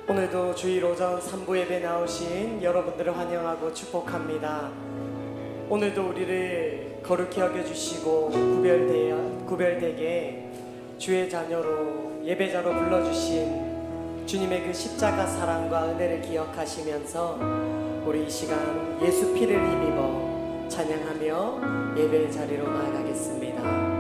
오늘도 주일 오전 3부 예배 나오신 여러분들을 환영하고 축복합니다. 오늘도 우리를 거룩히 여겨주시고 구별되게 주의 자녀로 예배자로 불러주신 주님의 그 십자가 사랑과 은혜를 기억하시면서 우리 이 시간 예수 피를 힘입어 찬양하며 예배 자리로 나아가겠습니다.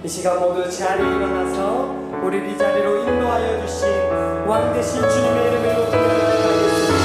이 시간 모두 자리에 일어나서 우리를 이 자리로 인도하여 주신 왕 되신 주님의 이름으로 기도하겠습니다.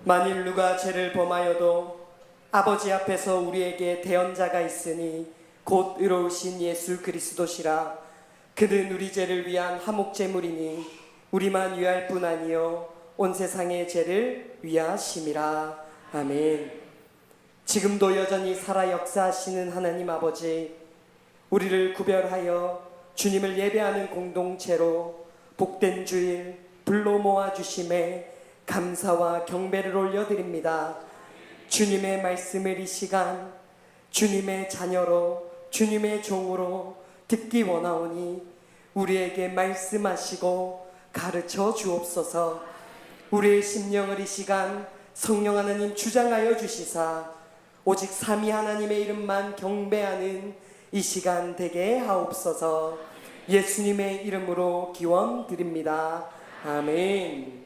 만일 누가 죄를 범하여도 아버지 앞에서 우리에게 대언자가 있으니 곧 의로우신 예수 그리스도시라. 그는 우리 죄를 위한 화목제물이니 우리만 위할 뿐 아니요 온 세상의 죄를 위하심이라. 아멘. 지금도 여전히 살아 역사하시는 하나님 아버지, 우리를 구별하여 주님을 예배하는 공동체로 복된 주일 불로 모아주심에 감사와 경배를 올려드립니다. 주님의 말씀을 이 시간 주님의 자녀로 주님의 종으로 듣기 원하오니 우리에게 말씀하시고 가르쳐 주옵소서. 우리의 심령을 이 시간 성령 하나님 주장하여 주시사 오직 삼위 하나님의 이름만 경배하는 이 시간 되게 하옵소서. 예수님의 이름으로 기원드립니다. 아멘.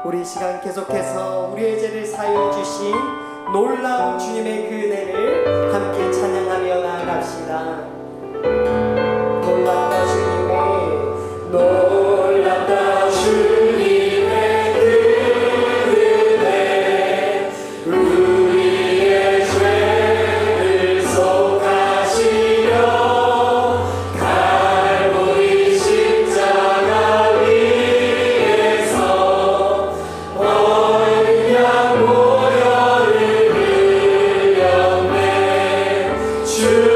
우리 이 시간 계속해서 우리의 죄를 사하여 주신 놀라운 주님의 그 은혜를 함께 찬양하며 나아갑시다. 놀랍다 주님의 놀랍다 주님의 그 은혜, 우리의 죄를 속하시려 갈보리 십자가 위에서 언약 보혈을 흘렸네. 주의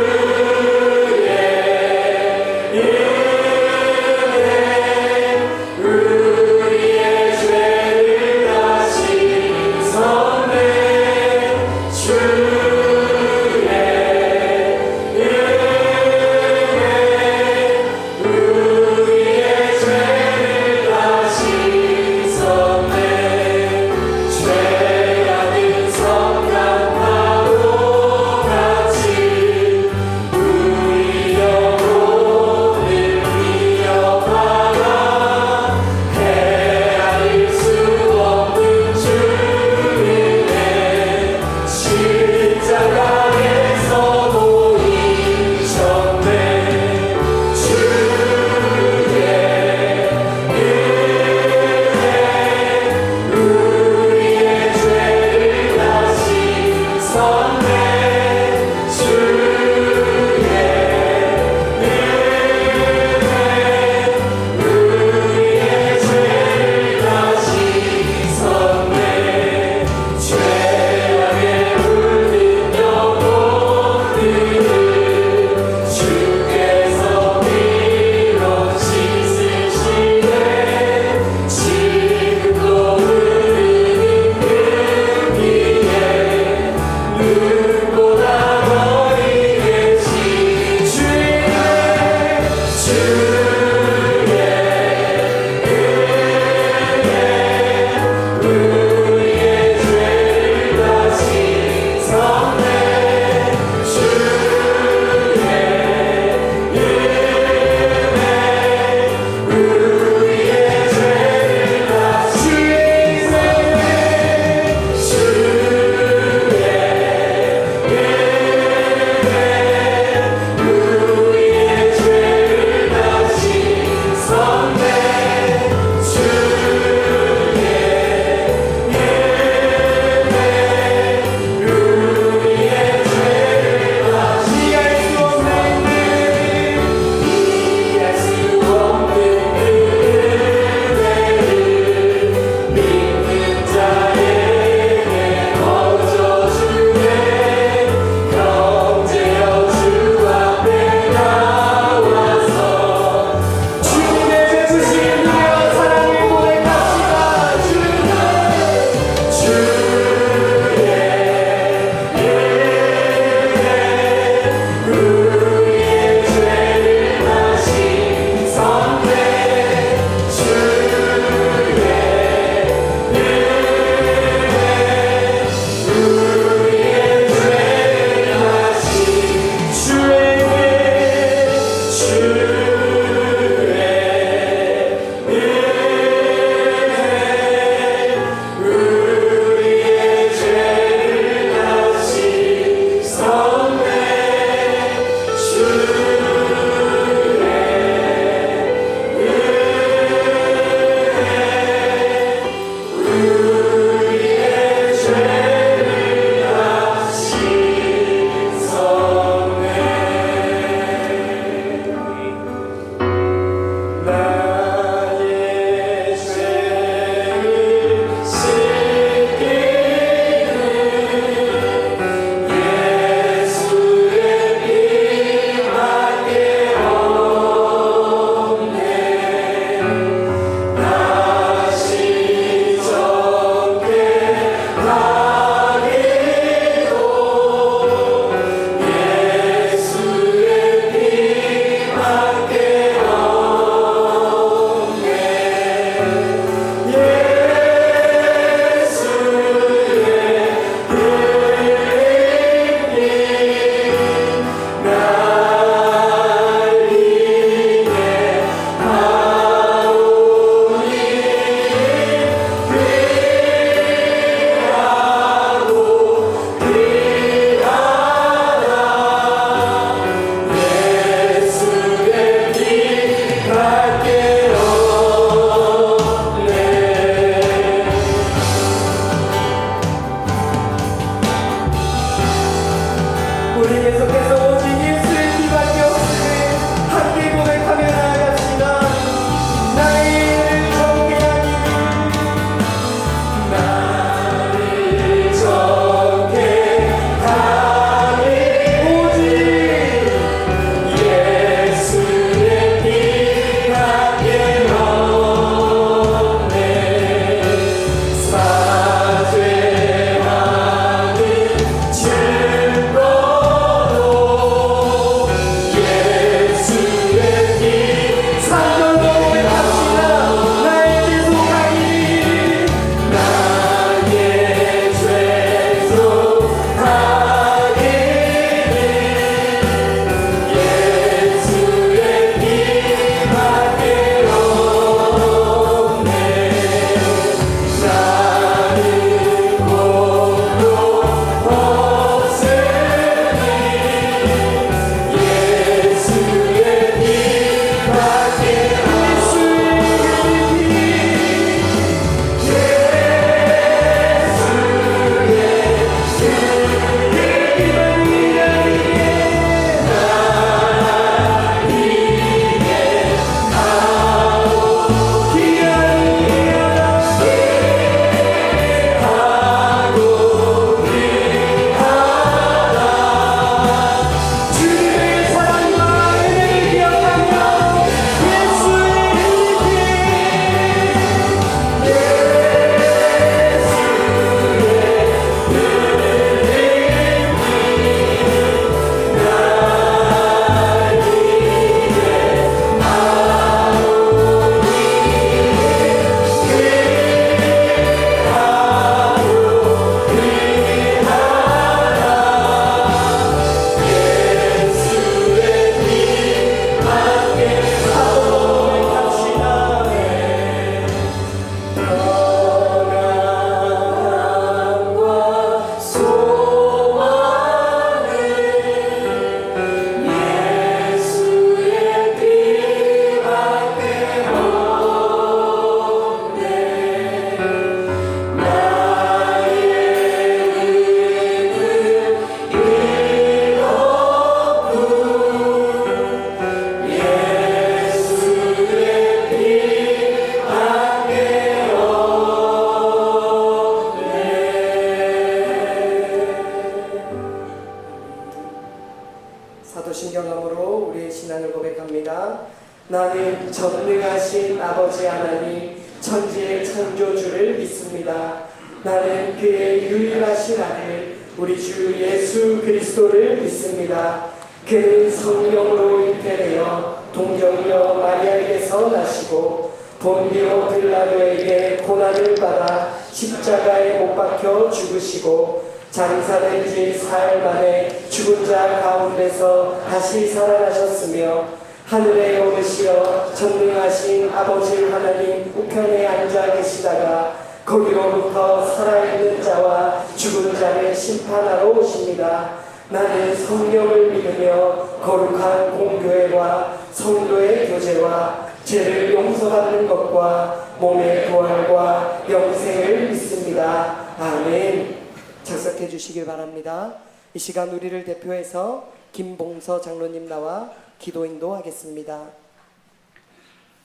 전능하신 아버지 하나님, 천지의 창조주를 믿습니다. 나는 그의 유일하신 아들 우리 주 예수 그리스도를 믿습니다. 그는 성령으로 잉태되어 동정녀 마리아에게서 나시고 본디오 빌라도에게 고난을 받아 십자가에 못 박혀 죽으시고 장사된 지 사흘 만에 죽은 자 가운데서 다시 살아나셨으며 하늘에 오르시어 전능하신 아버지 하나님 우편에 앉아 계시다가 거기로부터 살아있는 자와 죽은 자를 심판하러 오십니다. 나는 성령을 믿으며 거룩한 공교회와 성도의 교제와 죄를 용서받는 것과 몸의 부활과 영생을 믿습니다. 아멘. 작석해 주시길 바랍니다. 이 시간 우리를 대표해서 김봉서 장로님 나와 기도 인도하겠습니다.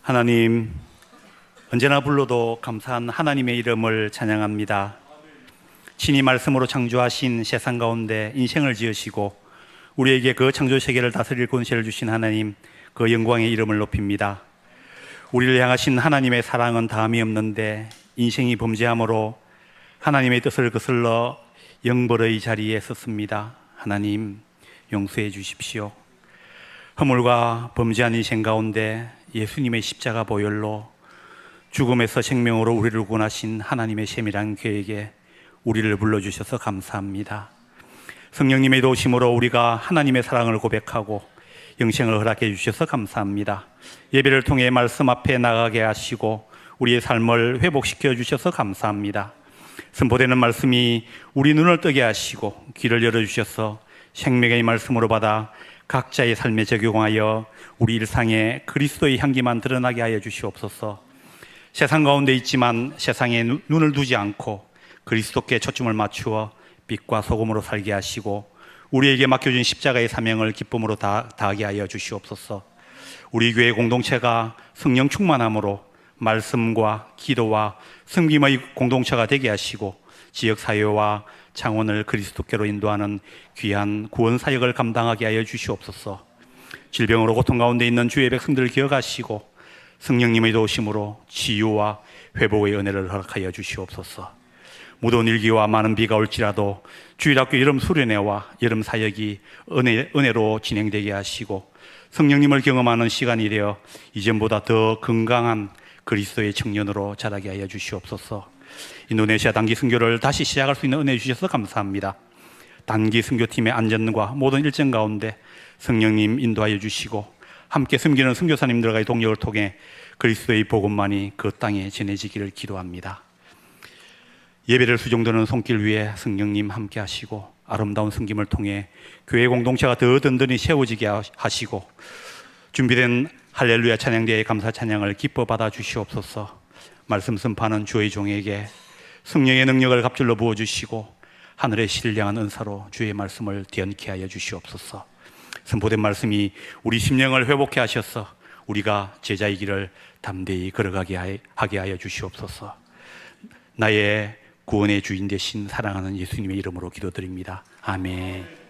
하나님, 언제나 불러도 감사한 하나님의 이름을 찬양합니다. 신이 말씀으로 창조하신 세상 가운데 인생을 지으시고 우리에게 그 창조 세계를 다스릴 권세를 주신 하나님, 그 영광의 이름을 높입니다. 우리를 향하신 하나님의 사랑은 다함이 없는데 인생이 범죄함으로 하나님의 뜻을 거슬러 영벌의 자리에 섰습니다. 하나님, 용서해 주십시오. 허물과 범죄한 인생 가운데 예수님의 십자가 보혈로 죽음에서 생명으로 우리를 구원하신 하나님의 세밀한 계획에 우리를 불러주셔서 감사합니다. 성령님의 도우심으로 우리가 하나님의 사랑을 고백하고 영생을 허락해 주셔서 감사합니다. 예배를 통해 말씀 앞에 나가게 하시고 우리의 삶을 회복시켜 주셔서 감사합니다. 선포되는 말씀이 우리 눈을 뜨게 하시고 귀를 열어주셔서 생명의 말씀으로 받아 각자의 삶에 적용하여 우리 일상에 그리스도의 향기만 드러나게 하여 주시옵소서. 세상 가운데 있지만 세상에 눈을 두지 않고 그리스도께 초점을 맞추어 빛과 소금으로 살게 하시고 우리에게 맡겨준 십자가의 사명을 기쁨으로 다하게 하여 주시옵소서. 우리 교회 공동체가 성령 충만함으로 말씀과 기도와 섬김의 공동체가 되게 하시고 지역사회와 창원을 그리스도께로 인도하는 귀한 구원 사역을 감당하게 하여 주시옵소서. 질병으로 고통 가운데 있는 주의 백성들을 기억하시고 성령님의 도우심으로 치유와 회복의 은혜를 허락하여 주시옵소서. 무더운 일기와 많은 비가 올지라도 주일학교 여름 수련회와 여름 사역이 은혜로 진행되게 하시고 성령님을 경험하는 시간이 되어 이전보다 더 건강한 그리스도의 청년으로 자라게 하여 주시옵소서. 인도네시아 단기 선교를 다시 시작할 수 있는 은혜 주셔서 감사합니다. 단기 선교팀의 안전과 모든 일정 가운데 성령님 인도하여 주시고 함께 섬기는 선교사님들과의 동력을 통해 그리스도의 복음만이 그 땅에 전해지기를 기도합니다. 예배를 수종드는 손길 위에 성령님 함께 하시고 아름다운 섬김을 통해 교회 공동체가 더 든든히 세워지게 하시고 준비된 할렐루야 찬양대의 감사 찬양을 기뻐 받아 주시옵소서. 말씀 선포하는 주의 종에게 성령의 능력을 갑절로 부어주시고 하늘의 신령한 은사로 주의 말씀을 뒤얹게 하여 주시옵소서. 선포된 말씀이 우리 심령을 회복케 하셔서 우리가 제자의 길을 담대히 걸어가게 하게 하여 주시옵소서. 나의 구원의 주인 되신 사랑하는 예수님의 이름으로 기도드립니다. 아멘.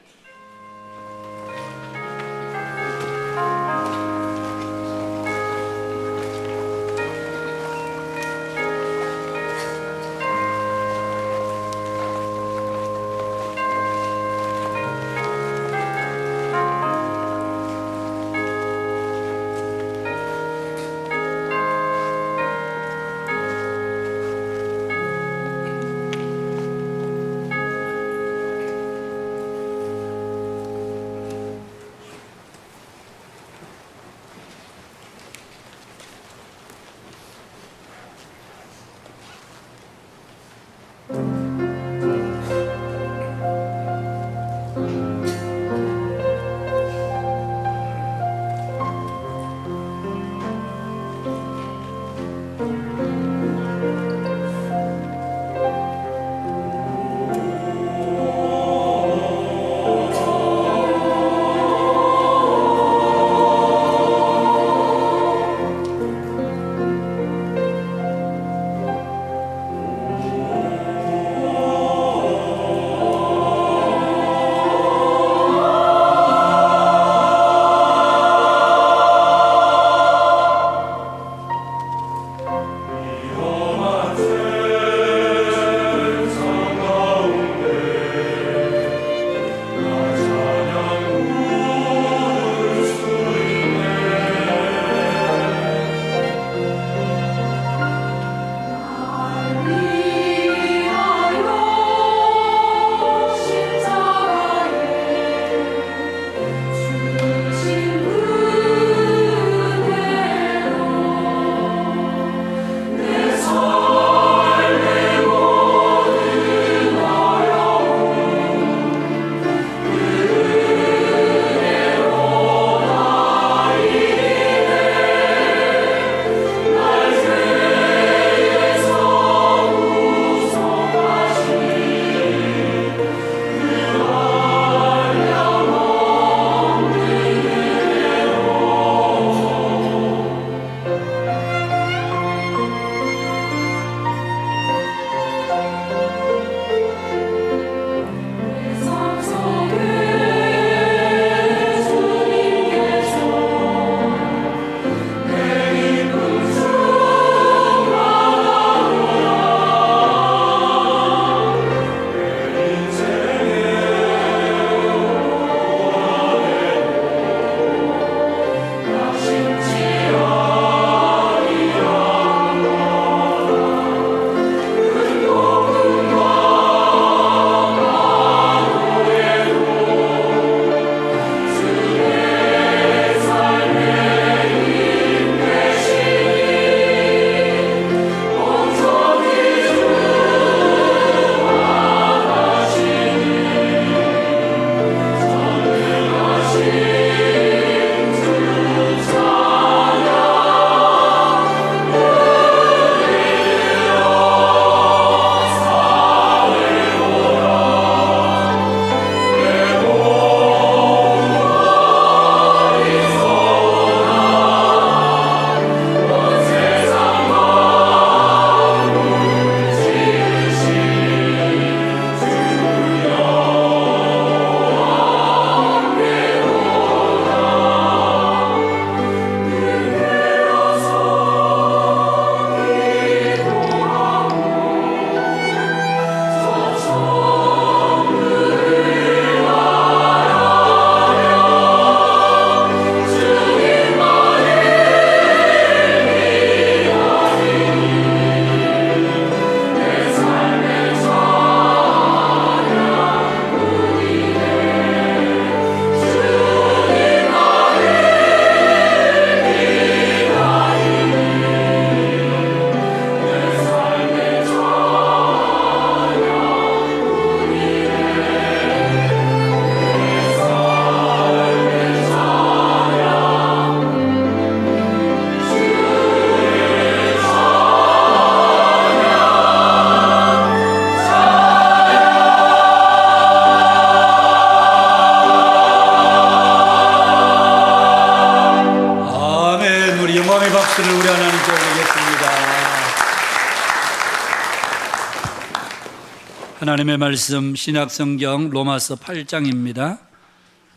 하나님의 말씀 신약성경 로마서 8장입니다.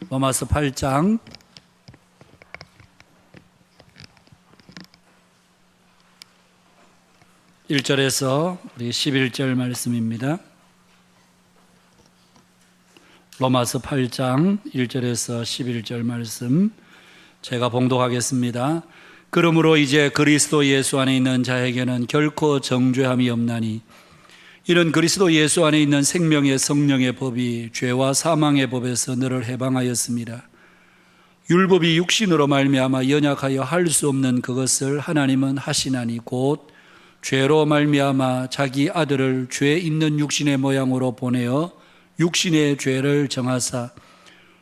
로마서 8장 1절에서 우리 11절 말씀입니다. 로마서 8장 1절에서 11절 말씀 제가 봉독하겠습니다. 그러므로 이제 그리스도 예수 안에 있는 자에게는 결코 정죄함이 없나니 이는 그리스도 예수 안에 있는 생명의 성령의 법이 죄와 사망의 법에서 너를 해방하였습니다. 율법이 육신으로 말미암아 연약하여 할 수 없는 그것을 하나님은 하시나니 곧 죄로 말미암아 자기 아들을 죄 있는 육신의 모양으로 보내어 육신의 죄를 정하사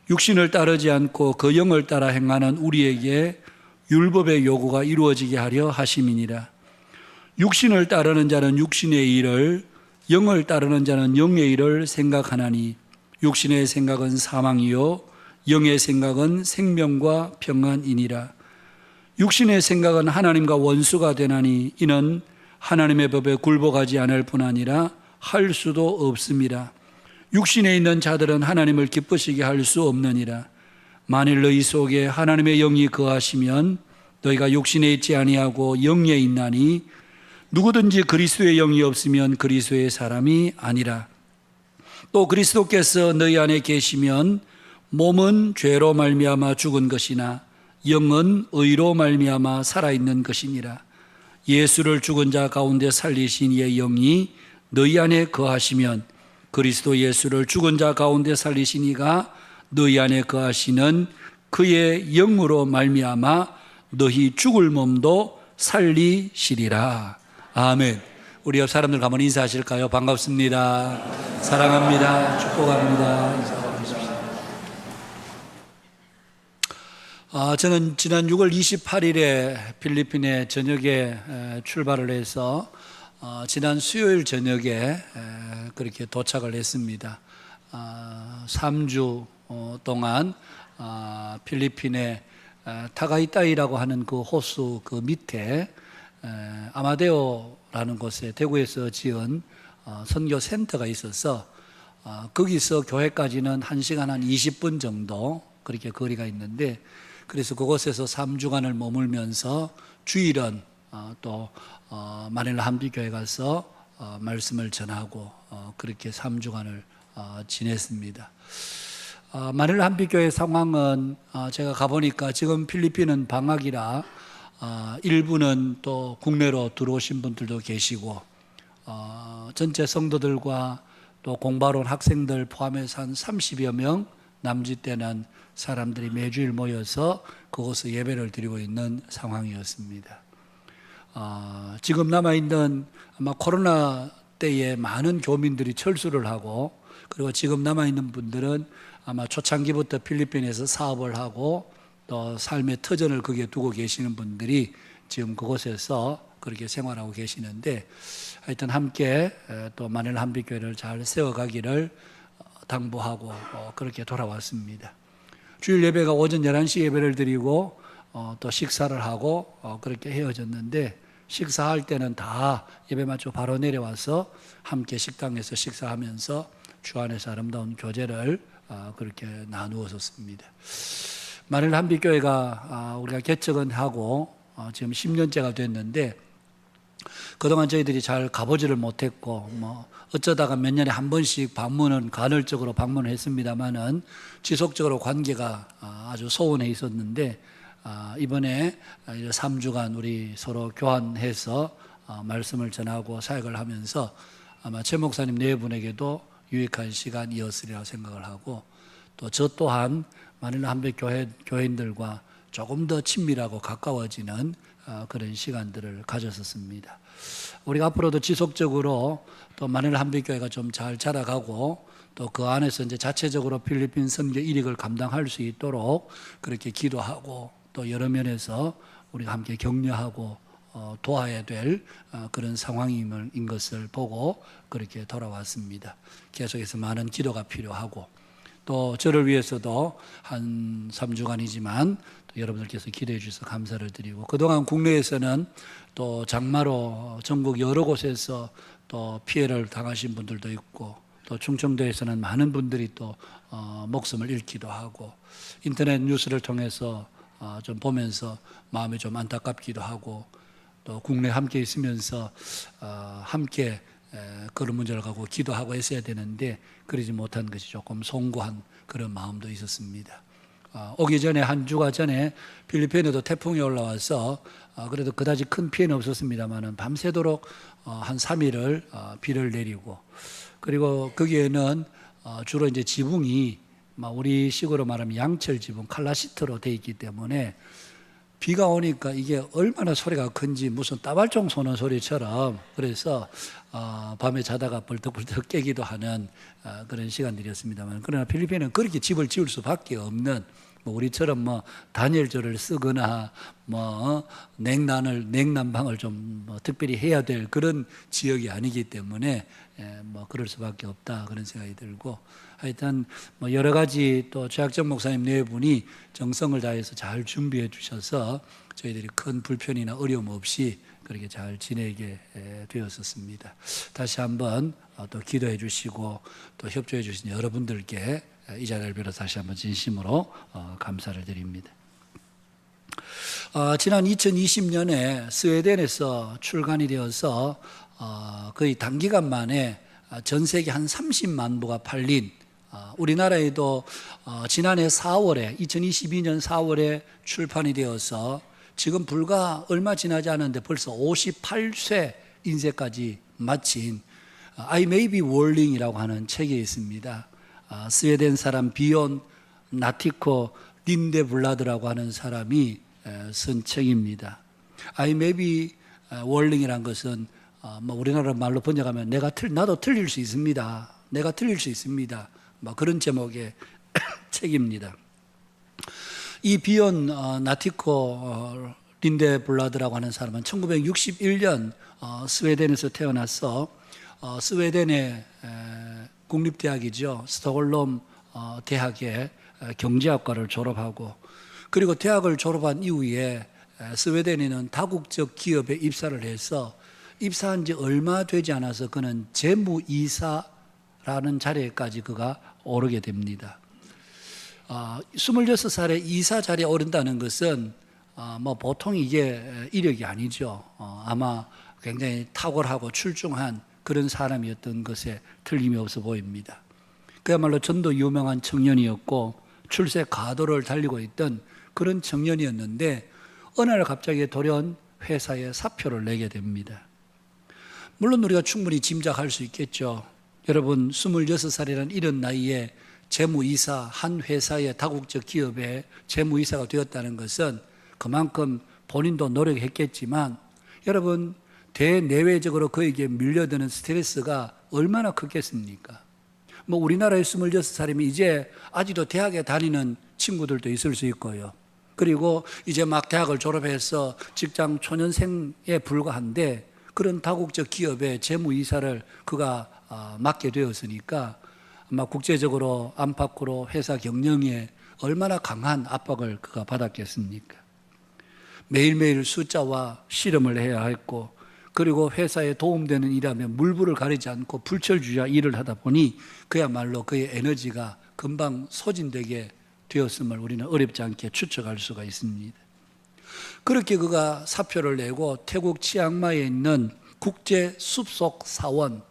육신을 따르지 않고 그 영을 따라 행하는 우리에게 율법의 요구가 이루어지게 하려 하심이니라. 육신을 따르는 자는 육신의 일을, 영을 따르는 자는 영의 일을 생각하나니 육신의 생각은 사망이요 영의 생각은 생명과 평안이니라. 육신의 생각은 하나님과 원수가 되나니 이는 하나님의 법에 굴복하지 않을 뿐 아니라 할 수도 없습니다. 육신에 있는 자들은 하나님을 기쁘시게 할 수 없느니라. 만일 너희 속에 하나님의 영이 거하시면 너희가 육신에 있지 아니하고 영에 있나니 누구든지 그리스도의 영이 없으면 그리스도의 사람이 아니라. 또 그리스도께서 너희 안에 계시면 몸은 죄로 말미암아 죽은 것이나 영은 의로 말미암아 살아있는 것이니라. 예수를 죽은 자 가운데 살리신 이의 영이 너희 안에 거하시면 그리스도 예수를 죽은 자 가운데 살리신 이가 너희 안에 거하시는 그의 영으로 말미암아 너희 죽을 몸도 살리시리라. 아멘. 우리 옆 사람들 한번 인사하실까요? 반갑습니다. 사랑합니다. 축복합니다. 인사해 주십시오. 저는 지난 6월 28일에 필리핀에 저녁에 출발을 해서 지난 수요일 저녁에 그렇게 도착을 했습니다. 3주 동안 필리핀의 타가이타이라고 하는 그 호수 그 밑에 아마데오라는 곳에 대구에서 지은 선교 센터가 있어서 거기서 교회까지는 1시간 한 20분 정도 그렇게 거리가 있는데, 그래서 그곳에서 3주간을 머물면서 주일은 또 마닐라 한비교회 가서 말씀을 전하고 그렇게 3주간을 지냈습니다. 마닐라 한비교회 상황은 제가 가보니까 지금 필리핀은 방학이라 일부는 또 국내로 들어오신 분들도 계시고 전체 성도들과 또 공부하러 온 학생들 포함해서 한 30여 명 남짓되는 사람들이 매주일 모여서 그곳에 예배를 드리고 있는 상황이었습니다. 지금 남아있는 아마 코로나 때에 많은 교민들이 철수를 하고, 그리고 지금 남아있는 분들은 아마 초창기부터 필리핀에서 사업을 하고 또 삶의 터전을 거기에 두고 계시는 분들이 지금 그곳에서 그렇게 생활하고 계시는데, 하여튼 함께 또 마닐라 한비교회를 잘 세워가기를 당부하고 그렇게 돌아왔습니다. 주일 예배가 오전 11시 예배를 드리고 또 식사를 하고 그렇게 헤어졌는데, 식사할 때는 다 예배 마치고 바로 내려와서 함께 식당에서 식사하면서 주 안에서 아름다운 교제를 그렇게 나누었습니다. 마닐라 한비교회가 우리가 개척은 하고 지금 10년째가 됐는데, 그동안 저희들이 잘 가보지를 못했고 어쩌다가 몇 년에 한 번씩 방문은 간헐적으로 방문을 했습니다만은 지속적으로 관계가 아주 소원해 있었는데, 이번에 3주간 우리 서로 교환해서 말씀을 전하고 사역을 하면서 아마 최 목사님 네 분에게도 유익한 시간이었으리라 생각을 하고, 또 저 또한 마닐라 한비교회인들과 조금 더 친밀하고 가까워지는 그런 시간들을 가졌었습니다. 우리가 앞으로도 지속적으로 또 마닐라 한비교회가 좀 잘 자라가고 또 그 안에서 이제 자체적으로 필리핀 선교 일익을 감당할 수 있도록 그렇게 기도하고 또 여러 면에서 우리가 함께 격려하고 도와야 될 그런 상황인 것을 보고 그렇게 돌아왔습니다. 계속해서 많은 기도가 필요하고 또 저를 위해서도 한 3주간이지만 또 여러분들께서 기도해 주셔서 감사를 드리고, 그동안 국내에서는 또 장마로 전국 여러 곳에서 또 피해를 당하신 분들도 있고, 또 충청도에서는 많은 분들이 또 목숨을 잃기도 하고, 인터넷 뉴스를 통해서 좀 보면서 마음이 좀 안타깝기도 하고, 또 국내 함께 있으면서 함께 그런 문제를 갖고 기도하고 했어야 되는데 그러지 못한 것이 조금 송구한 그런 마음도 있었습니다. 오기 전에 한 주가 전에 필리핀에도 태풍이 올라와서 그래도 그다지 큰 피해는 없었습니다만 밤새도록 한 3일을 비를 내리고, 그리고 거기에는 주로 이제 지붕이 우리 식으로 말하면 양철 지붕, 칼라시트로 되어 있기 때문에 비가 오니까 이게 얼마나 소리가 큰지 무슨 따발총 쏘는 소리처럼, 그래서 밤에 자다가 벌떡벌떡 깨기도 하는 그런 시간들이었습니다만, 그러나 필리핀은 그렇게 집을 지을 수밖에 없는, 우리처럼 단열재를 쓰거나 냉난방을 좀 특별히 해야 될 그런 지역이 아니기 때문에 그럴 수밖에 없다, 그런 생각이 들고, 하여튼 여러 가지 또 최학정 목사님 네 분이 정성을 다해서 잘 준비해 주셔서 저희들이 큰 불편이나 어려움 없이 그렇게 잘 지내게 되었었습니다. 다시 한번 또 기도해 주시고 또 협조해 주신 여러분들께 이 자리를 빌어 다시 한번 진심으로 감사를 드립니다. 지난 2020년에 스웨덴에서 출간이 되어서 거의 단기간 만에 전 세계 한 30만 부가 팔린, 우리나라에도 지난해 4월에 2022년 4월에 출판이 되어서 지금 불과 얼마 지나지 않았는데 벌써 58세 인생까지 마친 I may be Warling이라고 하는 책이 있습니다. 스웨덴 사람 비온 나티코 린데블라드라고 하는 사람이 쓴 책입니다. I may be Warling이란 것은 우리나라 말로 번역하면 나도 틀릴 수 있습니다. 내가 틀릴 수 있습니다. 그런 제목의 책입니다. 이 비온 나티코 린데블라드라고 하는 사람은 1961년 스웨덴에서 태어나서 스웨덴의 국립대학이죠. 스톡홀름 대학의 경제학과를 졸업하고, 그리고 대학을 졸업한 이후에 스웨덴에는 다국적 기업에 입사를 해서 입사한 지 얼마 되지 않아서 그는 재무이사라는 자리에까지 그가 오르게 됩니다. 26살에 이사 자리에 오른다는 것은 보통 이게 이력이 아니죠. 아마 굉장히 탁월하고 출중한 그런 사람이었던 것에 틀림이 없어 보입니다. 그야말로 전도 유명한 청년이었고 출세 가도를 달리고 있던 그런 청년이었는데 어느 날 갑자기 돌연 회사에 사표를 내게 됩니다. 물론 우리가 충분히 짐작할 수 있겠죠. 여러분 26살이라는 이런 나이에 재무이사, 한 회사의 다국적 기업의 재무이사가 되었다는 것은 그만큼 본인도 노력했겠지만 여러분 대내외적으로 그에게 밀려드는 스트레스가 얼마나 크겠습니까? 우리나라의 26살이면 이제 아직도 대학에 다니는 친구들도 있을 수 있고요. 그리고 이제 막 대학을 졸업해서 직장 초년생에 불과한데 그런 다국적 기업의 재무이사를 그가 맡게 되었으니까 아마 국제적으로 안팎으로 회사 경영에 얼마나 강한 압박을 그가 받았겠습니까? 매일매일 숫자와 실험을 해야 했고, 그리고 회사에 도움되는 일하면 물불을 가리지 않고 불철주야 일을 하다 보니 그야말로 그의 에너지가 금방 소진되게 되었음을 우리는 어렵지 않게 추측할 수가 있습니다. 그렇게 그가 사표를 내고 태국 치앙마이에 있는 국제 숲속 사원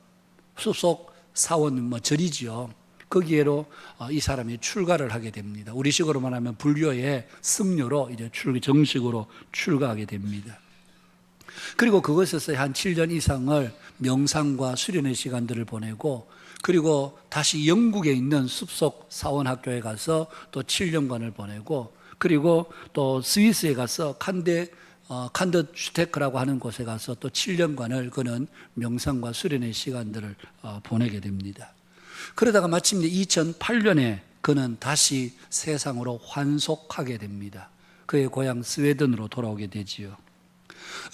절이지요. 거기에로 이 사람이 출가를 하게 됩니다. 우리식으로 말하면 불교의 승려로 이제 정식으로 출가하게 됩니다. 그리고 그것에서 한 7년 이상을 명상과 수련의 시간들을 보내고, 그리고 다시 영국에 있는 숲속 사원학교에 가서 또 7년간을 보내고, 그리고 또 스위스에 가서 칸드슈테크라고 하는 곳에 가서 또 7년간을 그는 명상과 수련의 시간들을 보내게 됩니다. 그러다가 마침내 2008년에 그는 다시 세상으로 환속하게 됩니다. 그의 고향 스웨덴으로 돌아오게 되지요.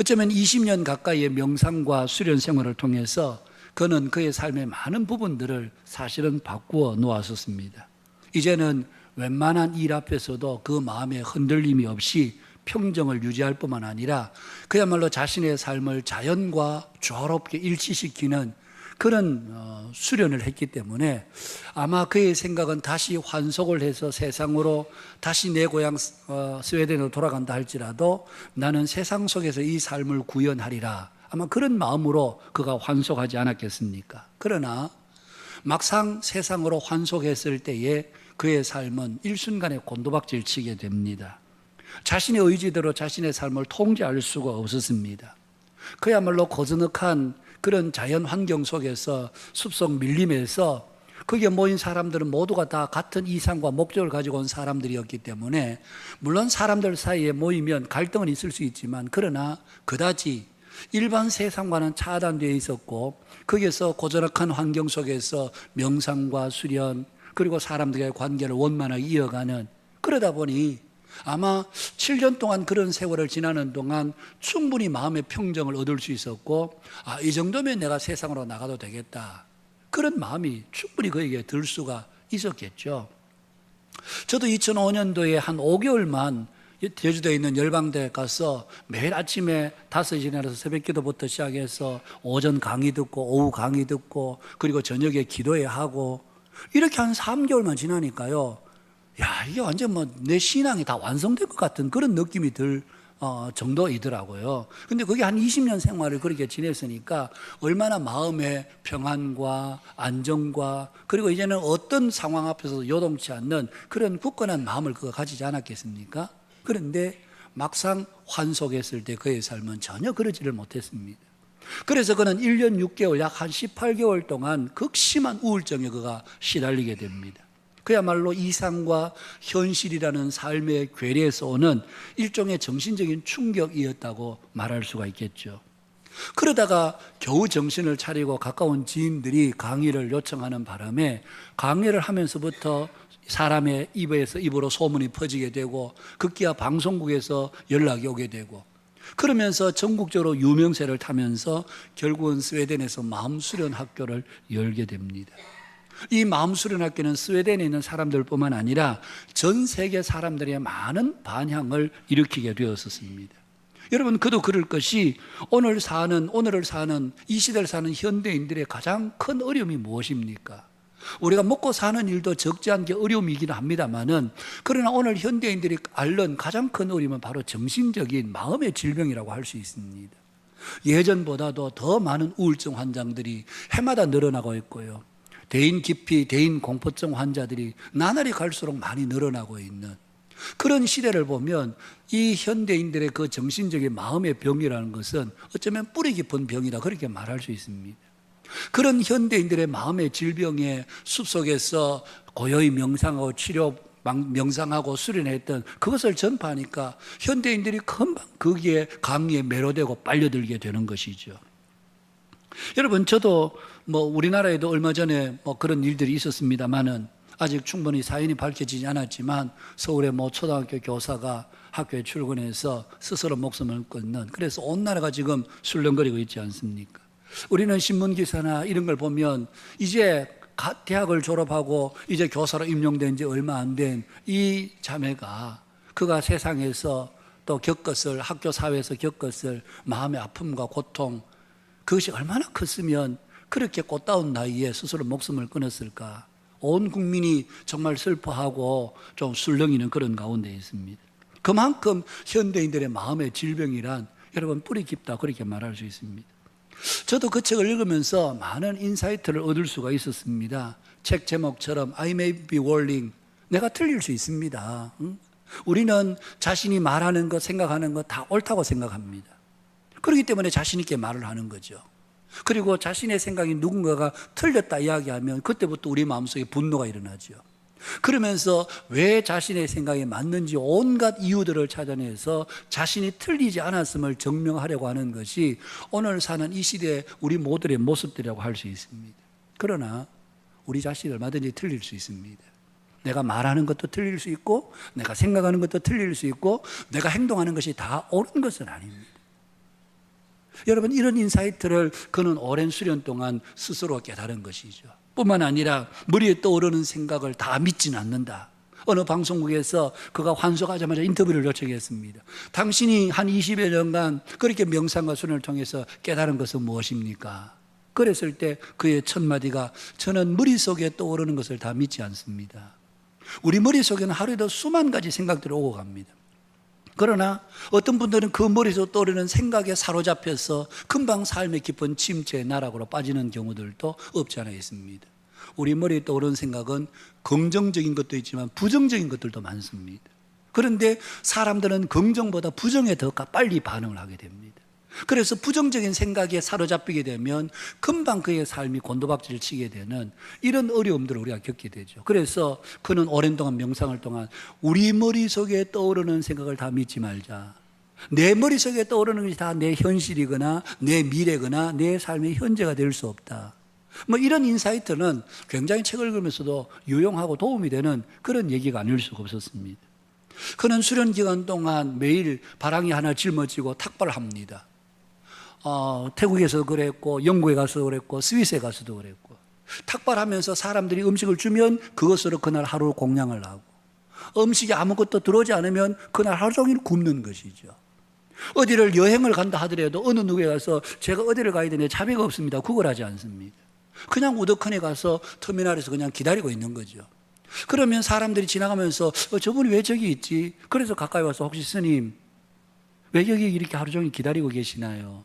어쩌면 20년 가까이의 명상과 수련 생활을 통해서 그는 그의 삶의 많은 부분들을 사실은 바꾸어 놓았었습니다. 이제는 웬만한 일 앞에서도 그 마음에 흔들림이 없이 평정을 유지할 뿐만 아니라 그야말로 자신의 삶을 자연과 조화롭게 일치시키는 그런 수련을 했기 때문에 아마 그의 생각은 다시 환속을 해서 세상으로 다시 내 고향 스웨덴으로 돌아간다 할지라도 나는 세상 속에서 이 삶을 구현하리라, 아마 그런 마음으로 그가 환속하지 않았겠습니까? 그러나 막상 세상으로 환속했을 때에 그의 삶은 일순간에 곤두박질 치게 됩니다. 자신의 의지대로 자신의 삶을 통제할 수가 없었습니다. 그야말로 고즈넉한 그런 자연 환경 속에서 숲속 밀림에서 거기에 모인 사람들은 모두가 다 같은 이상과 목적을 가지고 온 사람들이었기 때문에 물론 사람들 사이에 모이면 갈등은 있을 수 있지만 그러나 그다지 일반 세상과는 차단되어 있었고 거기에서 고즈넉한 환경 속에서 명상과 수련 그리고 사람들과의 관계를 원만하게 이어가는, 그러다 보니 아마 7년 동안 그런 세월을 지나는 동안 충분히 마음의 평정을 얻을 수 있었고, 이 정도면 내가 세상으로 나가도 되겠다, 그런 마음이 충분히 그에게 들 수가 있었겠죠. 저도 2005년도에 한 5개월만 제주도에 있는 열방대에 가서 매일 아침에 5시에 일어나서 새벽 기도부터 시작해서 오전 강의 듣고 오후 강의 듣고 그리고 저녁에 기도회 하고 이렇게 한 3개월만 지나니까요, 야, 이게 완전 내 신앙이 다 완성될 것 같은 그런 느낌이 들 정도이더라고요. 근데 그게 한 20년 생활을 그렇게 지냈으니까 얼마나 마음의 평안과 안정과 그리고 이제는 어떤 상황 앞에서도 요동치 않는 그런 굳건한 마음을 그가 가지지 않았겠습니까? 그런데 막상 환속했을 때 그의 삶은 전혀 그러지를 못했습니다. 그래서 그는 1년 6개월, 약 한 18개월 동안 극심한 우울증에 그가 시달리게 됩니다. 그야말로 이상과 현실이라는 삶의 괴리에서 오는 일종의 정신적인 충격이었다고 말할 수가 있겠죠. 그러다가 겨우 정신을 차리고 가까운 지인들이 강의를 요청하는 바람에 강의를 하면서부터 사람의 입에서 입으로 소문이 퍼지게 되고 급기야 방송국에서 연락이 오게 되고 그러면서 전국적으로 유명세를 타면서 결국은 스웨덴에서 마음수련 학교를 열게 됩니다. 이 마음수련 학교는 스웨덴에 있는 사람들뿐만 아니라 전 세계 사람들의 많은 반향을 일으키게 되었습니다. 여러분, 그도 그럴 것이 오늘을 사는 이 시대를 사는 현대인들의 가장 큰 어려움이 무엇입니까? 우리가 먹고 사는 일도 적지 않게 어려움이긴 합니다만은, 그러나 오늘 현대인들이 앓는 가장 큰 어려움은 바로 정신적인 마음의 질병이라고 할 수 있습니다. 예전보다도 더 많은 우울증 환자들이 해마다 늘어나고 있고요, 대인 기피, 대인 공포증 환자들이 나날이 갈수록 많이 늘어나고 있는 그런 시대를 보면 이 현대인들의 그 정신적인 마음의 병이라는 것은 어쩌면 뿌리 깊은 병이다, 그렇게 말할 수 있습니다. 그런 현대인들의 마음의 질병의 숲속에서 고요히 명상하고 명상하고 수련했던 그것을 전파하니까 현대인들이 금방 거기에 강의에 매료되고 빨려들게 되는 것이죠. 여러분, 저도 우리나라에도 얼마 전에 그런 일들이 있었습니다만은 아직 충분히 사연이 밝혀지지 않았지만 서울의 초등학교 교사가 학교에 출근해서 스스로 목숨을 끊는, 그래서 온 나라가 지금 술렁거리고 있지 않습니까? 우리는 신문기사나 이런 걸 보면 이제 대학을 졸업하고 이제 교사로 임용된 지 얼마 안 된 이 자매가 그가 세상에서 또 겪었을, 학교 사회에서 겪었을 마음의 아픔과 고통, 그것이 얼마나 컸으면 그렇게 꽃다운 나이에 스스로 목숨을 끊었을까? 온 국민이 정말 슬퍼하고 좀 술렁이는 그런 가운데 있습니다. 그만큼 현대인들의 마음의 질병이란 여러분 뿌리 깊다, 그렇게 말할 수 있습니다. 저도 그 책을 읽으면서 많은 인사이트를 얻을 수가 있었습니다. 책 제목처럼 I may be wrong, 내가 틀릴 수 있습니다. 우리는 자신이 말하는 것, 생각하는 것 다 옳다고 생각합니다. 그렇기 때문에 자신 있게 말을 하는 거죠. 그리고 자신의 생각이 누군가가 틀렸다 이야기하면 그때부터 우리 마음속에 분노가 일어나죠. 그러면서 왜 자신의 생각이 맞는지 온갖 이유들을 찾아내서 자신이 틀리지 않았음을 증명하려고 하는 것이 오늘 사는 이 시대의 우리 모두의 모습들이라고 할 수 있습니다. 그러나 우리 자신이 얼마든지 틀릴 수 있습니다. 내가 말하는 것도 틀릴 수 있고 내가 생각하는 것도 틀릴 수 있고 내가 행동하는 것이 다 옳은 것은 아닙니다. 여러분, 이런 인사이트를 그는 오랜 수련 동안 스스로 깨달은 것이죠. 뿐만 아니라 머리에 떠오르는 생각을 다 믿지는 않는다. 어느 방송국에서 그가 환송하자마자 인터뷰를 요청했습니다. 당신이 한 20여 년간 그렇게 명상과 수련을 통해서 깨달은 것은 무엇입니까? 그랬을 때 그의 첫 마디가 저는 머릿속에 떠오르는 것을 다 믿지 않습니다. 우리 머릿속에는 하루에도 수만 가지 생각들이 오고 갑니다. 그러나 어떤 분들은 그 머릿속에 떠오르는 생각에 사로잡혀서 금방 삶의 깊은 침체의 나락으로 빠지는 경우들도 없지 않아 있습니다. 우리 머리에 떠오르는 생각은 긍정적인 것도 있지만 부정적인 것들도 많습니다. 그런데 사람들은 긍정보다 부정에 더 빨리 반응을 하게 됩니다. 그래서 부정적인 생각에 사로잡히게 되면 금방 그의 삶이 곤두박질을 치게 되는 이런 어려움들을 우리가 겪게 되죠. 그래서 그는 오랜 동안 명상을 동안 우리 머릿속에 떠오르는 생각을 다 믿지 말자. 내 머릿속에 떠오르는 것이 다 내 현실이거나 내 미래거나 내 삶의 현재가 될 수 없다. 이런 인사이트는 굉장히 책을 읽으면서도 유용하고 도움이 되는 그런 얘기가 아닐 수가 없었습니다. 그는 수련 기간 동안 매일 바랑이 하나 짊어지고 탁발을 합니다. 태국에서도 그랬고 영국에 가서도 그랬고 스위스에 가서도 그랬고 탁발하면서 사람들이 음식을 주면 그것으로 그날 하루 공양을 하고 음식이 아무것도 들어오지 않으면 그날 하루 종일 굶는 것이죠. 어디를 여행을 간다 하더라도 어느 누구에 가서 제가 어디를 가야 되는데 자비가 없습니다. 구걸하지 않습니다. 그냥 우두커니 가서 터미널에서 그냥 기다리고 있는 거죠. 그러면 사람들이 지나가면서 저분이 왜 저기 있지? 그래서 가까이 와서 혹시 스님 왜 여기 이렇게 하루 종일 기다리고 계시나요?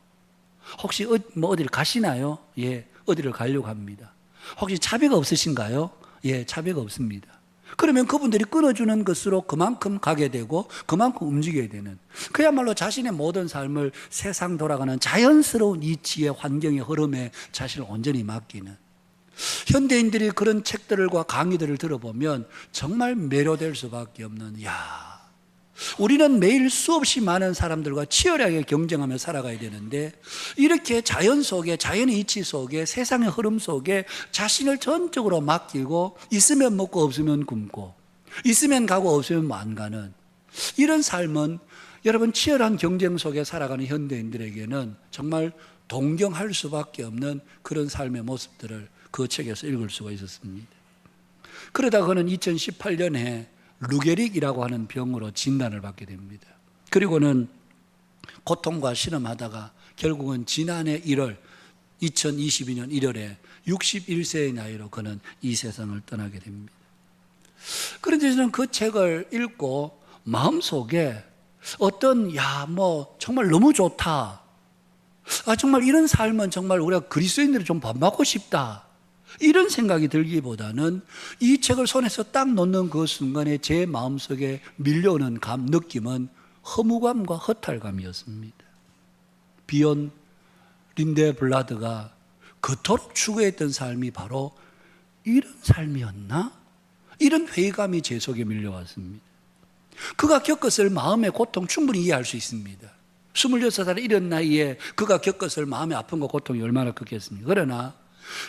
혹시 어디를 가시나요? 예, 어디를 가려고 합니다. 혹시 차비가 없으신가요? 예, 차비가 없습니다. 그러면 그분들이 끊어주는 것으로 그만큼 가게 되고 그만큼 움직여야 되는 그야말로 자신의 모든 삶을 세상 돌아가는 자연스러운 이치의 환경의 흐름에 자신을 온전히 맡기는 현대인들이 그런 책들과 강의들을 들어보면 정말 매료될 수밖에 없는 우리는 매일 수없이 많은 사람들과 치열하게 경쟁하며 살아가야 되는데 이렇게 자연 속에 자연의 이치 속에 세상의 흐름 속에 자신을 전적으로 맡기고 있으면 먹고 없으면 굶고 있으면 가고 없으면 안 가는 이런 삶은 여러분 치열한 경쟁 속에 살아가는 현대인들에게는 정말 동경할 수밖에 없는 그런 삶의 모습들을 그 책에서 읽을 수가 있었습니다. 그러다 그는 2018년에 루게릭이라고 하는 병으로 진단을 받게 됩니다. 그리고는 고통과 실험하다가 결국은 지난해 1월 2022년 1월에 61세의 나이로 그는 이 세상을 떠나게 됩니다. 그런데 저는 그 책을 읽고 마음속에 어떤 정말 너무 좋다. 정말 이런 삶은 정말 우리가 그리스도인들이 좀 본받고 싶다. 이런 생각이 들기보다는 이 책을 손에서 딱 놓는 그 순간에 제 마음속에 밀려오는 느낌은 허무감과 허탈감이었습니다. 비욘 린데블라드가 그토록 추구했던 삶이 바로 이런 삶이었나? 이런 회의감이 제 속에 밀려왔습니다. 그가 겪었을 마음의 고통 충분히 이해할 수 있습니다. 26살 이런 나이에 그가 겪었을 마음의 아픔과 고통이 얼마나 컸겠습니까? 그러나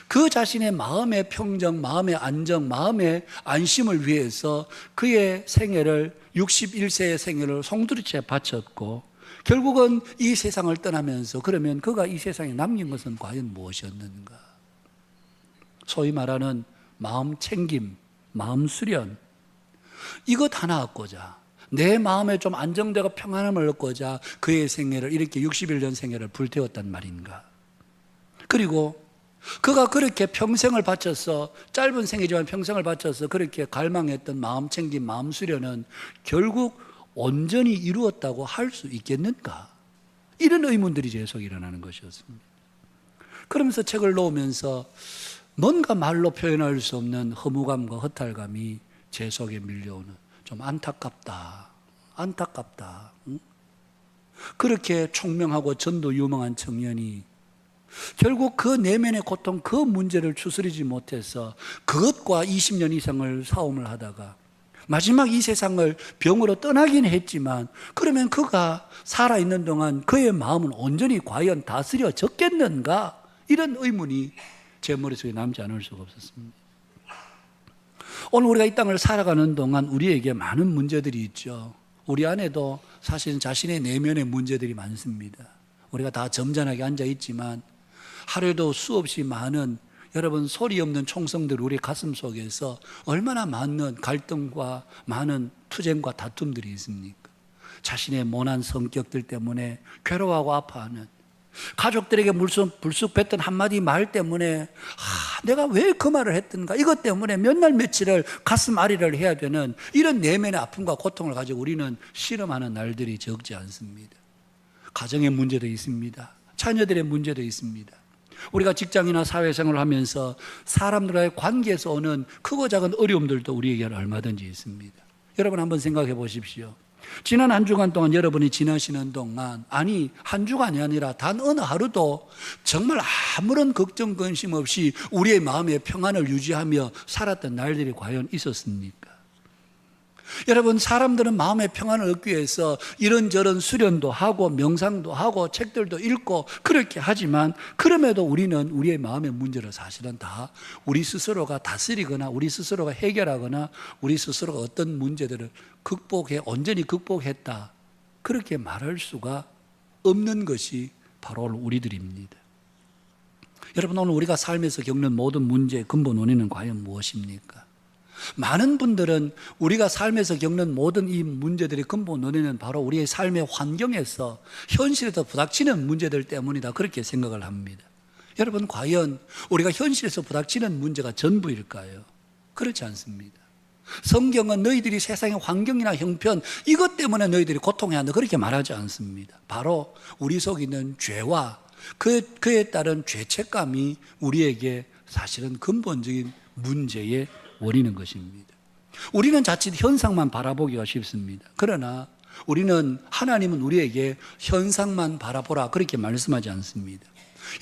그 자신의 마음의 평정, 마음의 안정, 마음의 안심을 위해서 그의 생애를 61세의 생애를 송두리째 바쳤고 결국은 이 세상을 떠나면서 그러면 그가 이 세상에 남긴 것은 과연 무엇이었는가? 소위 말하는 마음 챙김, 마음 수련 이것 하나 얻고자 내 마음에 좀 안정되고 평안함을 얻고자 그의 생애를 이렇게 61년 생애를 불태웠단 말인가? 그리고 그가 그렇게 평생을 바쳐서 짧은 생이지만 평생을 바쳐서 그렇게 갈망했던 마음 챙김, 마음 수련은 결국 온전히 이루었다고 할 수 있겠는가? 이런 의문들이 제 속에 일어나는 것이었습니다. 그러면서 책을 놓으면서 뭔가 말로 표현할 수 없는 허무감과 허탈감이 제 속에 밀려오는 좀 안타깝다. 응? 그렇게 총명하고 전도 유망한 청년이 결국 그 내면의 고통, 그 문제를 추스리지 못해서 그것과 20년 이상을 싸움을 하다가 마지막 이 세상을 병으로 떠나긴 했지만 그러면 그가 살아있는 동안 그의 마음은 온전히 과연 다스려졌겠는가? 이런 의문이 제 머릿속에 남지 않을 수가 없었습니다. 오늘 우리가 이 땅을 살아가는 동안 우리에게 많은 문제들이 있죠. 우리 안에도 사실은 자신의 내면의 문제들이 많습니다. 우리가 다 점잖하게 앉아 있지만 하루에도 수없이 많은 여러분, 소리 없는 총성들 우리 가슴 속에서 얼마나 많은 갈등과 많은 투쟁과 다툼들이 있습니까? 자신의 모난 성격들 때문에 괴로워하고 아파하는, 가족들에게 불쑥 뱉던 한마디 말 때문에 내가 왜 그 말을 했던가, 이것 때문에 몇 날 며칠을 가슴 아리를 해야 되는 이런 내면의 아픔과 고통을 가지고 우리는 씨름하는 날들이 적지 않습니다. 가정의 문제도 있습니다. 자녀들의 문제도 있습니다. 우리가 직장이나 사회생활을 하면서 사람들과의 관계에서 오는 크고 작은 어려움들도 우리에게는 얼마든지 있습니다. 여러분 한번 생각해 보십시오. 지난 한 주간 동안 여러분이 지나시는 동안, 아니 한 주간이 아니라 단 어느 하루도 정말 아무런 걱정 근심 없이 우리의 마음의 평안을 유지하며 살았던 날들이 과연 있었습니까? 여러분, 사람들은 마음의 평안을 얻기 위해서 이런저런 수련도 하고 명상도 하고 책들도 읽고 그렇게 하지만, 그럼에도 우리는 우리의 마음의 문제를 사실은 다 우리 스스로가 다스리거나 우리 스스로가 해결하거나 우리 스스로가 어떤 문제들을 온전히 극복했다, 그렇게 말할 수가 없는 것이 바로 우리들입니다. 여러분, 오늘 우리가 삶에서 겪는 모든 문제의 근본 원인은 과연 무엇입니까? 많은 분들은 우리가 삶에서 겪는 모든 이 문제들의 근본 원인은 바로 우리의 삶의 환경에서 현실에서 부닥치는 문제들 때문이다, 그렇게 생각을 합니다. 여러분, 과연 우리가 현실에서 부닥치는 문제가 전부일까요? 그렇지 않습니다. 성경은 너희들이 세상의 환경이나 형편 이것 때문에 너희들이 고통해야 한다, 그렇게 말하지 않습니다. 바로 우리 속에 있는 죄와 그에 따른 죄책감이 우리에게 사실은 근본적인 문제의 원인인 것입니다. 우리는 자칫 현상만 바라보기가 쉽습니다. 그러나 하나님은 우리에게 현상만 바라보라, 그렇게 말씀하지 않습니다.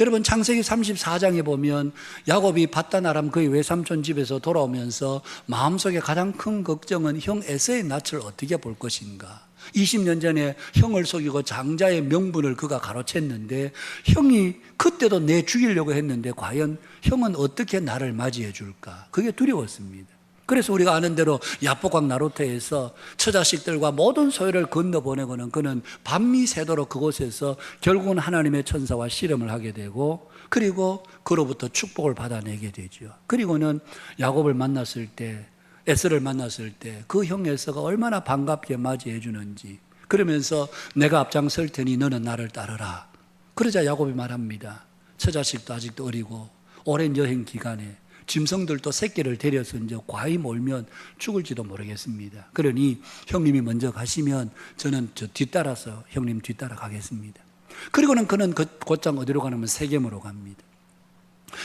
여러분, 창세기 34장에 보면 야곱이 밧단 아람 그의 외삼촌 집에서 돌아오면서 마음속에 가장 큰 걱정은 형 에서의 낯을 어떻게 볼 것인가. 20년 전에 형을 속이고 장자의 명분을 그가 가로챘는데, 형이 그때도 내 죽이려고 했는데 과연 형은 어떻게 나를 맞이해 줄까, 그게 두려웠습니다. 그래서 우리가 아는 대로 야복강 나루터에서 처자식들과 모든 소유를 건너보내고는 그는 밤이 새도록 그곳에서 결국은 하나님의 천사와 씨름을 하게 되고, 그리고 그로부터 축복을 받아내게 되죠. 그리고는 야곱을 만났을 때, 에서를 만났을 때 그 형 에서가 얼마나 반갑게 맞이해 주는지, 그러면서 내가 앞장설 테니 너는 나를 따르라. 그러자 야곱이 말합니다. 처자식도 아직도 어리고 오랜 여행 기간에 짐승들도 새끼를 데려서 이제 과히 몰면 죽을지도 모르겠습니다. 그러니 형님이 먼저 가시면 저는 뒤따라서 형님 뒤따라 가겠습니다. 그리고는 그는 곧장 어디로 가냐면 세겜으로 갑니다.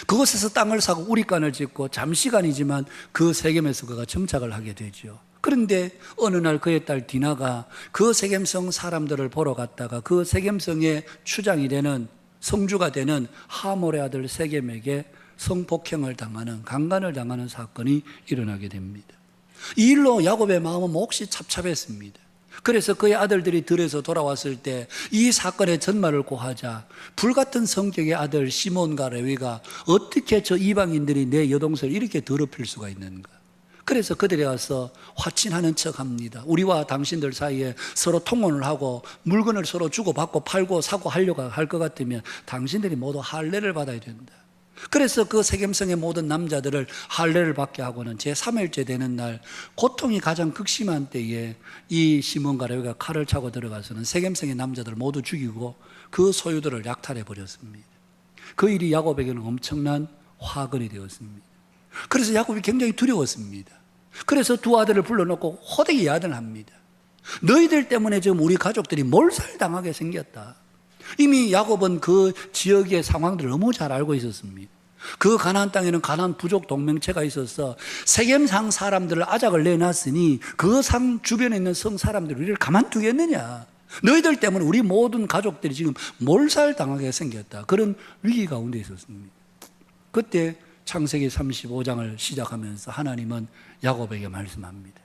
그곳에서 땅을 사고 우리간을 짓고 잠시간이지만 그 세겜에서 그가 정착을 하게 되죠. 그런데 어느 날 그의 딸 디나가 그 세겜성 사람들을 보러 갔다가 그 세겜성의 추장이 되는, 성주가 되는 하몰의 아들 세겜에게 성폭행을 당하는, 강간을 당하는 사건이 일어나게 됩니다. 이 일로 야곱의 마음은 몹시 찹찹했습니다. 그래서 그의 아들들이 들에서 돌아왔을 때 이 사건의 전말을 고하자 불같은 성격의 아들 시몬과 레위가 어떻게 저 이방인들이 내 여동생을 이렇게 더럽힐 수가 있는가. 그래서 그들이 와서 화친하는 척합니다. 우리와 당신들 사이에 서로 통혼을 하고 물건을 서로 주고받고 팔고 사고 하려고 할 것 같으면 당신들이 모두 할례를 받아야 된다. 그래서 그 세겜성의 모든 남자들을 할례를 받게 하고는 제3일째 되는 날, 고통이 가장 극심한 때에 이 시몬과 레위가 칼을 차고 들어가서는 세겜성의 남자들을 모두 죽이고 그 소유들을 약탈해 버렸습니다. 그 일이 야곱에게는 엄청난 화근이 되었습니다. 그래서 야곱이 굉장히 두려웠습니다. 그래서 두 아들을 불러놓고 호되게 야단을 합니다. 너희들 때문에 지금 우리 가족들이 몰살당하게 생겼다. 이미 야곱은 그 지역의 상황들을 너무 잘 알고 있었습니다. 그 가나안 땅에는 가나안 부족 동맹체가 있어서 세겜상 사람들을 아작을 내놨으니 그 상 주변에 있는 성 사람들이 우리를 가만두겠느냐. 너희들 때문에 우리 모든 가족들이 지금 몰살당하게 생겼다. 그런 위기 가운데 있었습니다. 그때 창세기 35장을 시작하면서 하나님은 야곱에게 말씀합니다.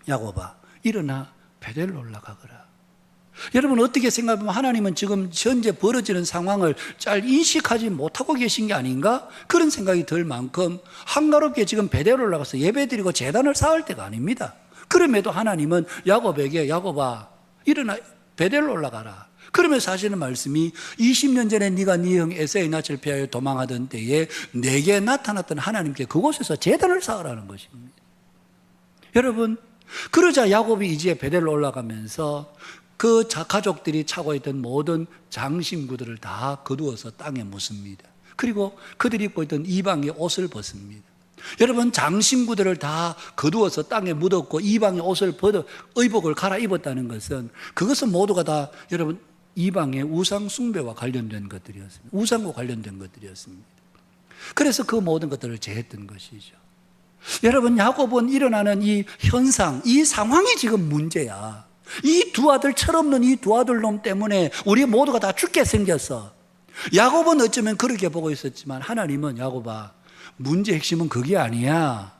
야곱아, 일어나 베델로 올라가거라. 여러분, 어떻게 생각하면 하나님은 지금 현재 벌어지는 상황을 잘 인식하지 못하고 계신 게 아닌가? 그런 생각이 들 만큼 한가롭게 지금 베델로 올라가서 예배드리고 제단을 쌓을 때가 아닙니다. 그럼에도 하나님은 야곱에게 야곱아, 일어나 베델로 올라가라. 그러면서 하시는 말씀이 20년 전에 네가 네 형 에사의 낯을 피하여 도망하던 때에 내게 나타났던 하나님께 그곳에서 제단을 쌓으라는 것입니다. 여러분, 그러자 야곱이 이제 베델로 올라가면서 그 가족들이 차고 있던 모든 장신구들을 다 거두어서 땅에 묻습니다. 그리고 그들이 입고 있던 이방의 옷을 벗습니다. 여러분, 장신구들을 다 거두어서 땅에 묻었고 이방의 옷을 벗어 의복을 갈아입었다는 것은 그것은 모두가 다 여러분 이방의 우상 숭배와 관련된 것들이었습니다. 우상과 관련된 것들이었습니다. 그래서 그 모든 것들을 제했던 것이죠. 여러분, 야곱은 일어나는 이 현상, 이 상황이 지금 문제야. 이 두 아들, 철없는 이 두 아들 놈 때문에 우리 모두가 다 죽게 생겼어. 야곱은 어쩌면 그렇게 보고 있었지만 하나님은 야곱아, 문제 핵심은 그게 아니야.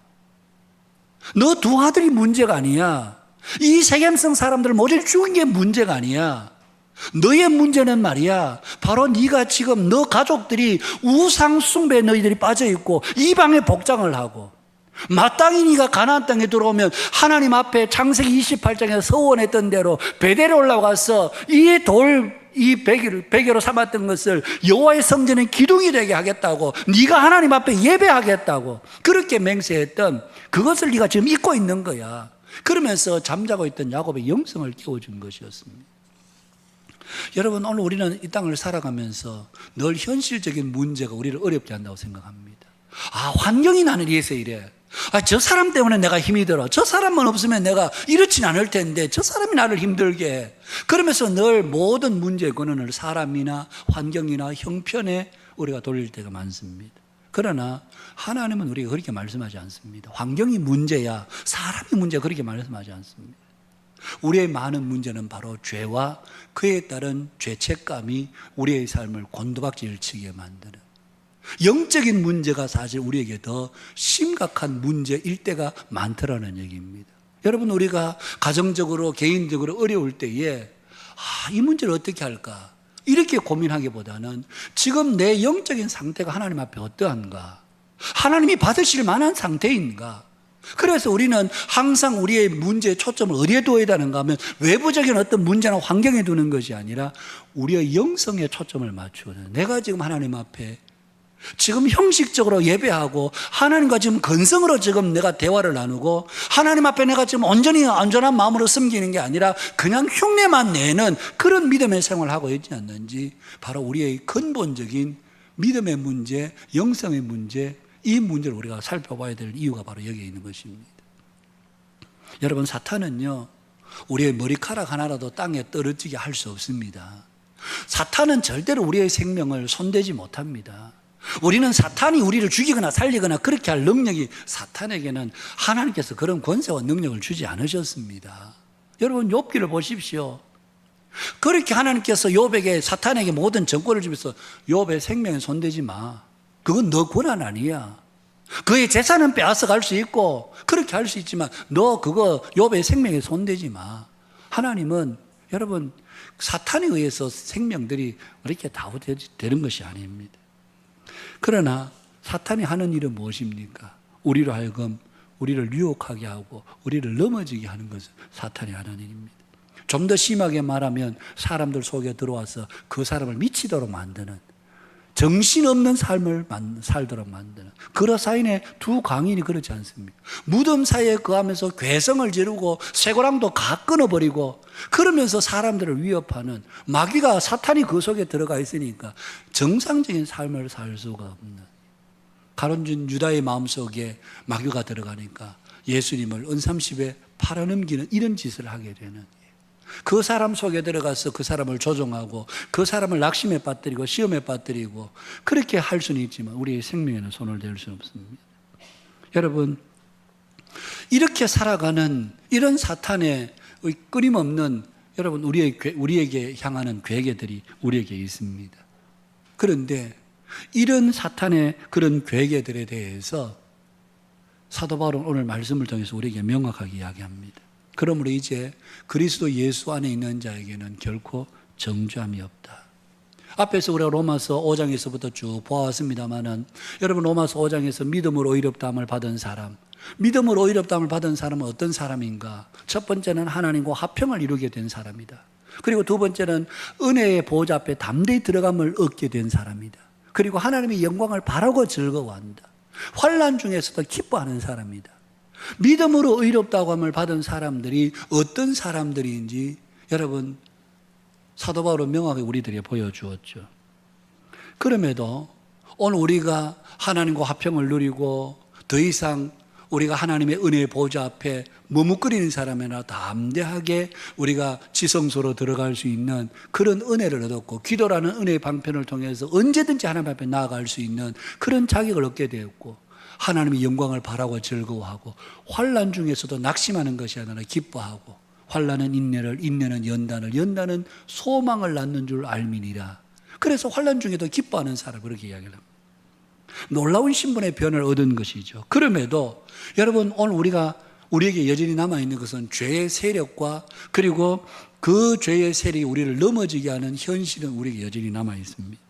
너 두 아들이 문제가 아니야. 이 세겜성 사람들 모조리 죽인 게 문제가 아니야. 너의 문제는 말이야, 바로 네가 지금 너 가족들이 우상 숭배에 너희들이 빠져있고 이방에 복장을 하고 마땅히 네가 가나안 땅에 들어오면 하나님 앞에 창세기 28장에서 서원했던 대로 베델에 올라가서 이 베개로 삼았던 것을 여호와의 성전의 기둥이 되게 하겠다고, 네가 하나님 앞에 예배하겠다고 그렇게 맹세했던 그것을 네가 지금 잊고 있는 거야. 그러면서 잠자고 있던 야곱의 영성을 깨워준 것이었습니다. 여러분, 오늘 우리는 이 땅을 살아가면서 늘 현실적인 문제가 우리를 어렵게 한다고 생각합니다. 환경이 나를 위해서 이래. 저 사람 때문에 내가 힘이 들어. 저 사람만 없으면 내가 이렇진 않을 텐데 저 사람이 나를 힘들게 해. 그러면서 늘 모든 문제의 근원을 사람이나 환경이나 형편에 우리가 돌릴 때가 많습니다. 그러나 하나님은 우리가 그렇게 말씀하지 않습니다. 환경이 문제야, 사람이 문제야, 그렇게 말씀하지 않습니다. 우리의 많은 문제는 바로 죄와 그에 따른 죄책감이 우리의 삶을 곤두박질 치게 만드는, 영적인 문제가 사실 우리에게 더 심각한 문제일 때가 많더라는 얘기입니다. 여러분, 우리가 가정적으로 개인적으로 어려울 때에 이 문제를 어떻게 할까 이렇게 고민하기보다는 지금 내 영적인 상태가 하나님 앞에 어떠한가, 하나님이 받으실 만한 상태인가. 그래서 우리는 항상 우리의 문제의 초점을 어디에 두어야 되는가 하면 외부적인 어떤 문제나 환경에 두는 것이 아니라 우리의 영성에 초점을 맞추거든요. 내가 지금 하나님 앞에 지금 형식적으로 예배하고 하나님과 지금 건성으로 지금 내가 대화를 나누고 하나님 앞에 내가 지금 온전한 마음으로 섬기는 게 아니라 그냥 흉내만 내는 그런 믿음의 생활을 하고 있지 않는지, 바로 우리의 근본적인 믿음의 문제, 영성의 문제, 이 문제를 우리가 살펴봐야 될 이유가 바로 여기에 있는 것입니다. 여러분, 사탄은요, 우리의 머리카락 하나라도 땅에 떨어지게 할 수 없습니다. 사탄은 절대로 우리의 생명을 손대지 못합니다. 우리는 사탄이 우리를 죽이거나 살리거나 그렇게 할 능력이, 사탄에게는 하나님께서 그런 권세와 능력을 주지 않으셨습니다. 여러분, 욥기를 보십시오. 그렇게 하나님께서 욥에게, 사탄에게 모든 정권을 주면서 욥의 생명에 손대지 마, 그건 너 권한 아니야. 그의 재산은 빼앗아 갈 수 있고 그렇게 할 수 있지만 너 그거 욥의 생명에 손대지 마. 하나님은 여러분, 사탄에 의해서 생명들이 이렇게 다운되는 것이 아닙니다. 그러나 사탄이 하는 일은 무엇입니까? 우리로 하여금 우리를 유혹하게 하고 우리를 넘어지게 하는 것은 사탄이 하는 일입니다. 좀 더 심하게 말하면 사람들 속에 들어와서 그 사람을 미치도록 만드는, 정신없는 삶을 살도록 만드는, 그라사인의 두 강인이 그렇지 않습니까? 무덤 사이에 거하면서 괴성을 지르고 쇠고랑도 가 끊어버리고 그러면서 사람들을 위협하는, 마귀가, 사탄이 그 속에 들어가 있으니까 정상적인 삶을 살 수가 없는, 가론준 유다의 마음속에 마귀가 들어가니까 예수님을 은삼십에 팔아넘기는 이런 짓을 하게 되는, 그 사람 속에 들어가서 그 사람을 조종하고 그 사람을 낙심에 빠뜨리고 시험에 빠뜨리고 그렇게 할 수는 있지만 우리의 생명에는 손을 댈 수는 없습니다. 여러분, 이렇게 살아가는 이런 사탄의 끊임없는, 여러분, 우리에게 향하는 괴계들이 우리에게 있습니다. 그런데 이런 사탄의 그런 괴계들에 대해서 사도 바울은 오늘 말씀을 통해서 우리에게 명확하게 이야기합니다. 그러므로 이제 그리스도 예수 안에 있는 자에게는 결코 정죄함이 없다. 앞에서 우리가 로마서 5장에서부터 쭉 보았습니다마는, 여러분, 로마서 5장에서 믿음으로 의롭다함을 받은 사람, 믿음으로 의롭다함을 받은 사람은 어떤 사람인가? 첫 번째는 하나님과 화평을 이루게 된 사람이다. 그리고 두 번째는 은혜의 보좌 앞에 담대히 들어감을 얻게 된 사람이다. 그리고 하나님의 영광을 바라고 즐거워한다. 환난 중에서도 기뻐하는 사람이다. 믿음으로 의롭다고 함을 받은 사람들이 어떤 사람들인지 여러분 사도 바울은 명확하게 우리들에게 보여주었죠. 그럼에도 오늘 우리가 하나님과 화평을 누리고 더 이상 우리가 하나님의 은혜의 보좌 앞에 머뭇거리는 사람이나 담대하게 우리가 지성소로 들어갈 수 있는 그런 은혜를 얻었고, 기도라는 은혜의 방편을 통해서 언제든지 하나님 앞에 나아갈 수 있는 그런 자격을 얻게 되었고, 하나님의 영광을 바라고 즐거워하고, 환난 중에서도 낙심하는 것이 아니라 기뻐하고, 환난은 인내를, 인내는 연단을, 연단은 소망을 낳는 줄 알미니라. 그래서 환난 중에도 기뻐하는 사람, 그렇게 이야기를 합니다. 놀라운 신분의 변을 얻은 것이죠. 그럼에도 여러분 오늘 우리에게 여전히 남아있는 것은 죄의 세력과 그리고 그 죄의 세력이 우리를 넘어지게 하는 현실은 우리에게 여전히 남아있습니다.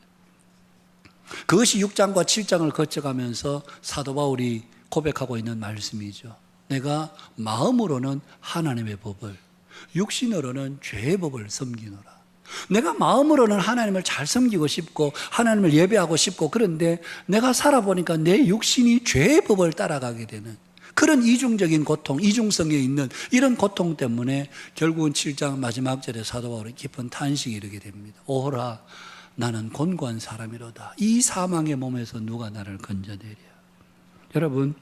그것이 6장과 7장을 거쳐가면서 사도 바울이 고백하고 있는 말씀이죠. 내가 마음으로는 하나님의 법을, 육신으로는 죄의 법을 섬기노라. 내가 마음으로는 하나님을 잘 섬기고 싶고 하나님을 예배하고 싶고, 그런데 내가 살아보니까 내 육신이 죄의 법을 따라가게 되는 그런 이중적인 고통, 이중성에 있는 이런 고통 때문에 결국은 7장 마지막 절에 사도 바울이 깊은 탄식이 이르게 됩니다. 오호라 나는 곤고한 사람이로다. 이 사망의 몸에서 누가 나를 건져내랴. 여러분,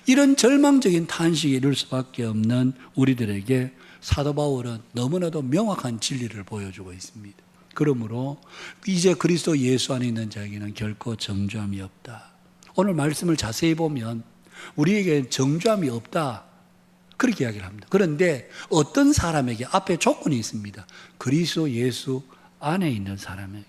이런 절망적인 탄식이 이룰 수밖에 없는 우리들에게 사도 바울은 너무나도 명확한 진리를 보여주고 있습니다. 그러므로 이제 그리스도 예수 안에 있는 자에게는 결코 정죄함이 없다. 오늘 말씀을 자세히 보면 우리에게 정죄함이 없다, 그렇게 이야기를 합니다. 그런데 어떤 사람에게 앞에 조건이 있습니다. 그리스도 예수 안에 있는 사람에게.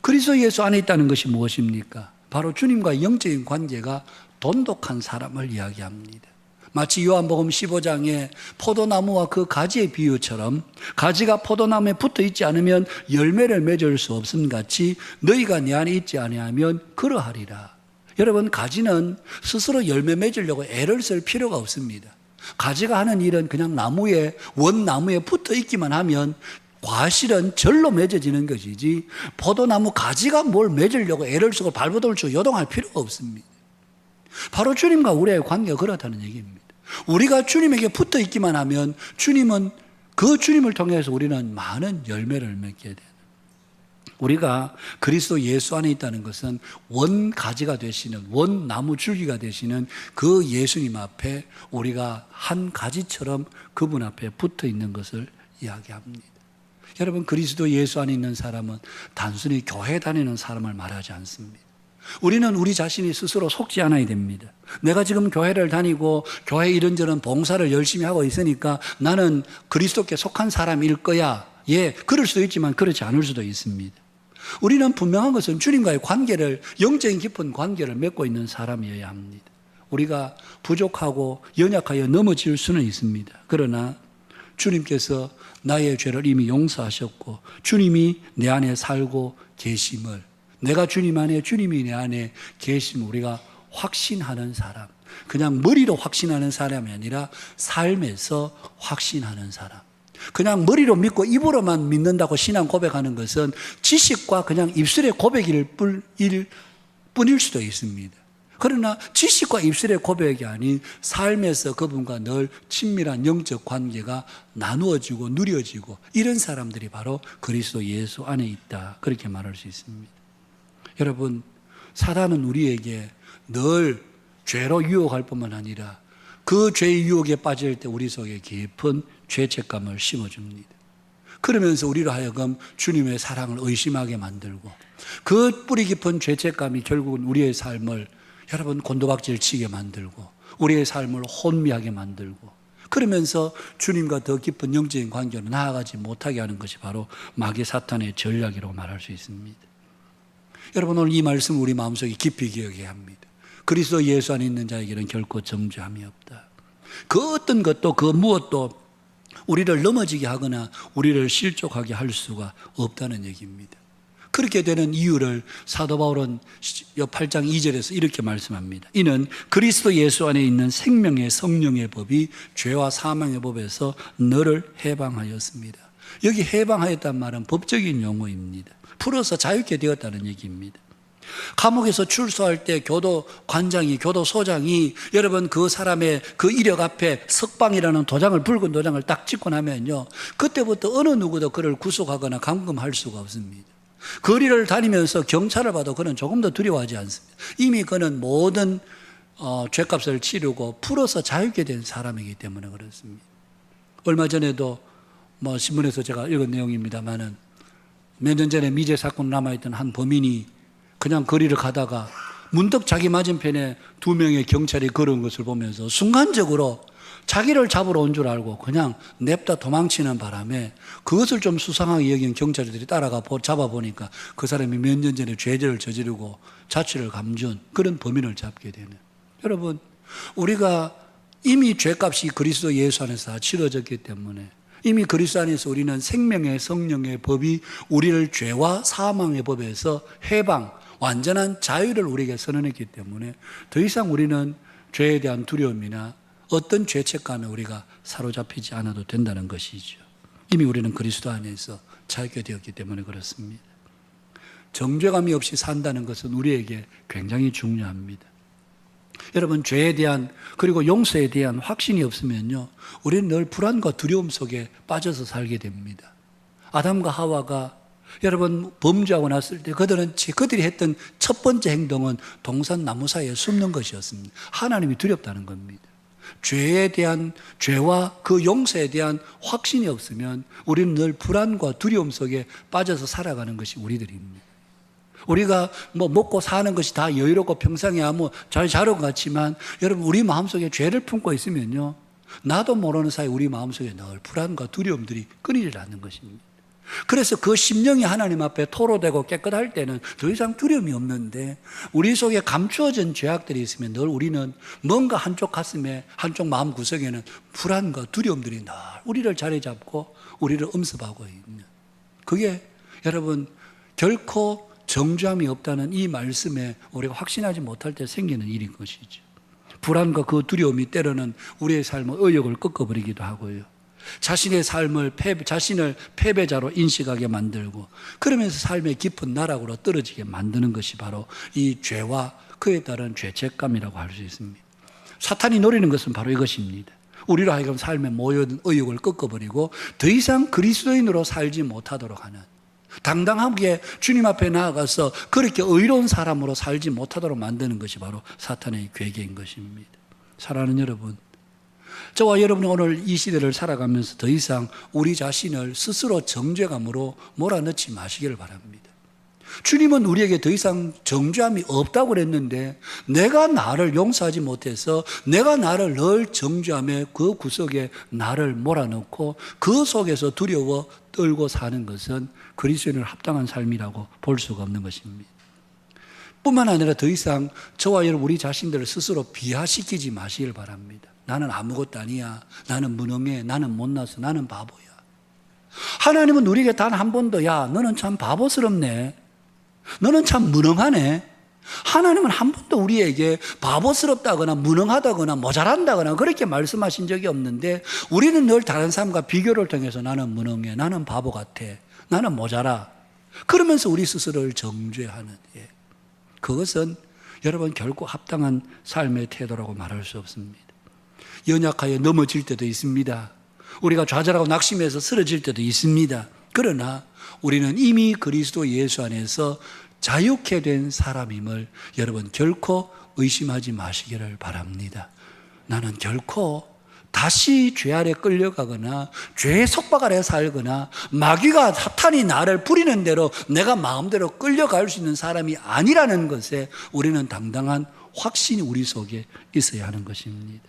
그리스도 예수 안에 있다는 것이 무엇입니까? 바로 주님과 영적인 관계가 돈독한 사람을 이야기합니다. 마치 요한복음 15장에 포도나무와 그 가지의 비유처럼 가지가 포도나무에 붙어 있지 않으면 열매를 맺을 수 없음 같이 너희가 내 안에 있지 아니하면 그러하리라. 여러분, 가지는 스스로 열매 맺으려고 애를 쓸 필요가 없습니다. 가지가 하는 일은 그냥 원나무에 붙어 있기만 하면 과실은 절로 맺어지는 것이지, 포도나무 가지가 뭘 맺으려고 애를 쓰고 발버둥을 치고 요동할 필요가 없습니다. 바로 주님과 우리의 관계가 그렇다는 얘기입니다. 우리가 주님에게 붙어 있기만 하면 주님은, 그 주님을 통해서 우리는 많은 열매를 맺게 되는, 우리가 그리스도 예수 안에 있다는 것은 원 가지가 되시는, 원 나무 줄기가 되시는 그 예수님 앞에 우리가 한 가지처럼 그분 앞에 붙어 있는 것을 이야기합니다. 여러분, 그리스도 예수 안에 있는 사람은 단순히 교회 다니는 사람을 말하지 않습니다. 우리는 우리 자신이 스스로 속지 않아야 됩니다. 내가 지금 교회를 다니고 교회 이런저런 봉사를 열심히 하고 있으니까 나는 그리스도께 속한 사람일 거야. 예, 그럴 수도 있지만 그렇지 않을 수도 있습니다. 우리는 분명한 것은 주님과의 관계를, 영적인 깊은 관계를 맺고 있는 사람이어야 합니다. 우리가 부족하고 연약하여 넘어질 수는 있습니다. 그러나 주님께서 나의 죄를 이미 용서하셨고 주님이 내 안에 살고 계심을, 내가 주님 안에, 주님이 내 안에 계심을 우리가 확신하는 사람, 그냥 머리로 확신하는 사람이 아니라 삶에서 확신하는 사람. 그냥 머리로 믿고 입으로만 믿는다고 신앙 고백하는 것은 지식과 그냥 입술의 고백일 뿐일 수도 있습니다. 그러나 지식과 입술의 고백이 아닌 삶에서 그분과 늘 친밀한 영적 관계가 나누어지고 누려지고, 이런 사람들이 바로 그리스도 예수 안에 있다, 그렇게 말할 수 있습니다. 여러분, 사단은 우리에게 늘 죄로 유혹할 뿐만 아니라 그 죄의 유혹에 빠질 때 우리 속에 깊은 죄책감을 심어줍니다. 그러면서 우리로 하여금 주님의 사랑을 의심하게 만들고, 그 뿌리 깊은 죄책감이 결국은 우리의 삶을 여러분 곤두박질 치게 만들고 우리의 삶을 혼미하게 만들고, 그러면서 주님과 더 깊은 영적인 관계로 나아가지 못하게 하는 것이 바로 마귀 사탄의 전략이라고 말할 수 있습니다. 여러분, 오늘 이 말씀 우리 마음속에 깊이 기억해야 합니다. 그리스도 예수 안에 있는 자에게는 결코 정죄함이 없다. 그 어떤 것도 그 무엇도 우리를 넘어지게 하거나 우리를 실족하게 할 수가 없다는 얘기입니다. 그렇게 되는 이유를 사도 바울은 8장 2절에서 이렇게 말씀합니다. 이는 그리스도 예수 안에 있는 생명의 성령의 법이 죄와 사망의 법에서 너를 해방하였습니다. 여기 해방하였단 말은 법적인 용어입니다. 풀어서 자유케 되었다는 얘기입니다. 감옥에서 출소할 때 교도관장이, 교도소장이 여러분 그 사람의 그 이력 앞에 석방이라는 도장을, 붉은 도장을 딱 찍고 나면요, 그때부터 어느 누구도 그를 구속하거나 감금할 수가 없습니다. 거리를 다니면서 경찰을 봐도 그는 조금 더 두려워하지 않습니다. 이미 그는 모든 죄값을 치르고 풀어서 자유케 된 사람이기 때문에 그렇습니다. 얼마 전에도 신문에서 제가 읽은 내용입니다만은 몇 년 전에 미제 사건 남아있던 한 범인이 그냥 거리를 가다가 문득 자기 맞은편에 2명의 경찰이 걸어온 것을 보면서 순간적으로 자기를 잡으러 온 줄 알고 그냥 냅다 도망치는 바람에 그것을 좀 수상하게 여긴 경찰들이 따라가 잡아보니까 그 사람이 몇 년 전에 죄를 저지르고 자취를 감준 그런 범인을 잡게 되는. 여러분, 우리가 이미 죄값이 그리스도 예수 안에서 다 치러졌기 때문에 이미 그리스도 안에서 우리는 생명의 성령의 법이 우리를 죄와 사망의 법에서 해방, 완전한 자유를 우리에게 선언했기 때문에 더 이상 우리는 죄에 대한 두려움이나 어떤 죄책감에 우리가 사로잡히지 않아도 된다는 것이죠. 이미 우리는 그리스도 안에서 자유케 되었기 때문에 그렇습니다. 정죄감이 없이 산다는 것은 우리에게 굉장히 중요합니다. 여러분, 죄에 대한 그리고 용서에 대한 확신이 없으면요, 우리는 늘 불안과 두려움 속에 빠져서 살게 됩니다. 아담과 하와가 여러분 범죄하고 났을 때 그들이 했던 첫 번째 행동은 동산 나무 사이에 숨는 것이었습니다. 하나님이 두렵다는 겁니다. 죄에 대한, 죄와 그 용서에 대한 확신이 없으면 우리는 늘 불안과 두려움 속에 빠져서 살아가는 것이 우리들입니다. 우리가 먹고 사는 것이 다 여유롭고 평상이야 잘 자는 것 같지만 여러분, 우리 마음속에 죄를 품고 있으면요, 나도 모르는 사이 우리 마음속에 늘 불안과 두려움들이 끊이질 않는 것입니다. 그래서 그 심령이 하나님 앞에 토로되고 깨끗할 때는 더 이상 두려움이 없는데, 우리 속에 감추어진 죄악들이 있으면 늘 우리는 뭔가 한쪽 가슴에, 한쪽 마음 구석에는 불안과 두려움들이 늘 우리를 자리 잡고 우리를 엄습하고 있는, 그게 여러분 결코 정죄함이 없다는 이 말씀에 우리가 확신하지 못할 때 생기는 일인 것이죠. 불안과 그 두려움이 때로는 우리의 삶의 의욕을 꺾어버리기도 하고요, 자신의 삶을 자신을 패배자로 인식하게 만들고, 그러면서 삶의 깊은 나락으로 떨어지게 만드는 것이 바로 이 죄와 그에 따른 죄책감이라고 할 수 있습니다. 사탄이 노리는 것은 바로 이것입니다. 우리로 하여금 삶의 모든 의욕을 꺾어버리고 더 이상 그리스도인으로 살지 못하도록 하는, 당당하게 주님 앞에 나아가서 그렇게 의로운 사람으로 살지 못하도록 만드는 것이 바로 사탄의 계획인 것입니다. 사랑하는 여러분, 저와 여러분이 오늘 이 시대를 살아가면서 더 이상 우리 자신을 스스로 정죄감으로 몰아넣지 마시기를 바랍니다. 주님은 우리에게 더 이상 정죄함이 없다고 그랬는데, 내가 나를 용서하지 못해서 내가 나를 늘 정죄함의 그 구석에 나를 몰아넣고 그 속에서 두려워 떨고 사는 것은 그리스도인을 합당한 삶이라고 볼 수가 없는 것입니다. 뿐만 아니라 더 이상 저와 여러분 우리 자신들을 스스로 비하시키지 마시길 바랍니다. 나는 아무것도 아니야, 나는 무능해, 나는 못나서, 나는 바보야. 하나님은 우리에게 단 한 번도 야, 너는 참 바보스럽네, 너는 참 무능하네, 하나님은 한 번도 우리에게 바보스럽다거나 무능하다거나 모자란다거나 그렇게 말씀하신 적이 없는데, 우리는 늘 다른 사람과 비교를 통해서 나는 무능해, 나는 바보 같아, 나는 모자라, 그러면서 우리 스스로를 정죄하는, 그것은 여러분 결코 합당한 삶의 태도라고 말할 수 없습니다. 연약하여 넘어질 때도 있습니다. 우리가 좌절하고 낙심해서 쓰러질 때도 있습니다. 그러나 우리는 이미 그리스도 예수 안에서 자유케 된 사람임을 여러분 결코 의심하지 마시기를 바랍니다. 나는 결코 다시 죄 아래 끌려가거나 죄의 속박 아래 살거나 마귀가 사탄이 나를 부리는 대로 내가 마음대로 끌려갈 수 있는 사람이 아니라는 것에 우리는 당당한 확신이 우리 속에 있어야 하는 것입니다.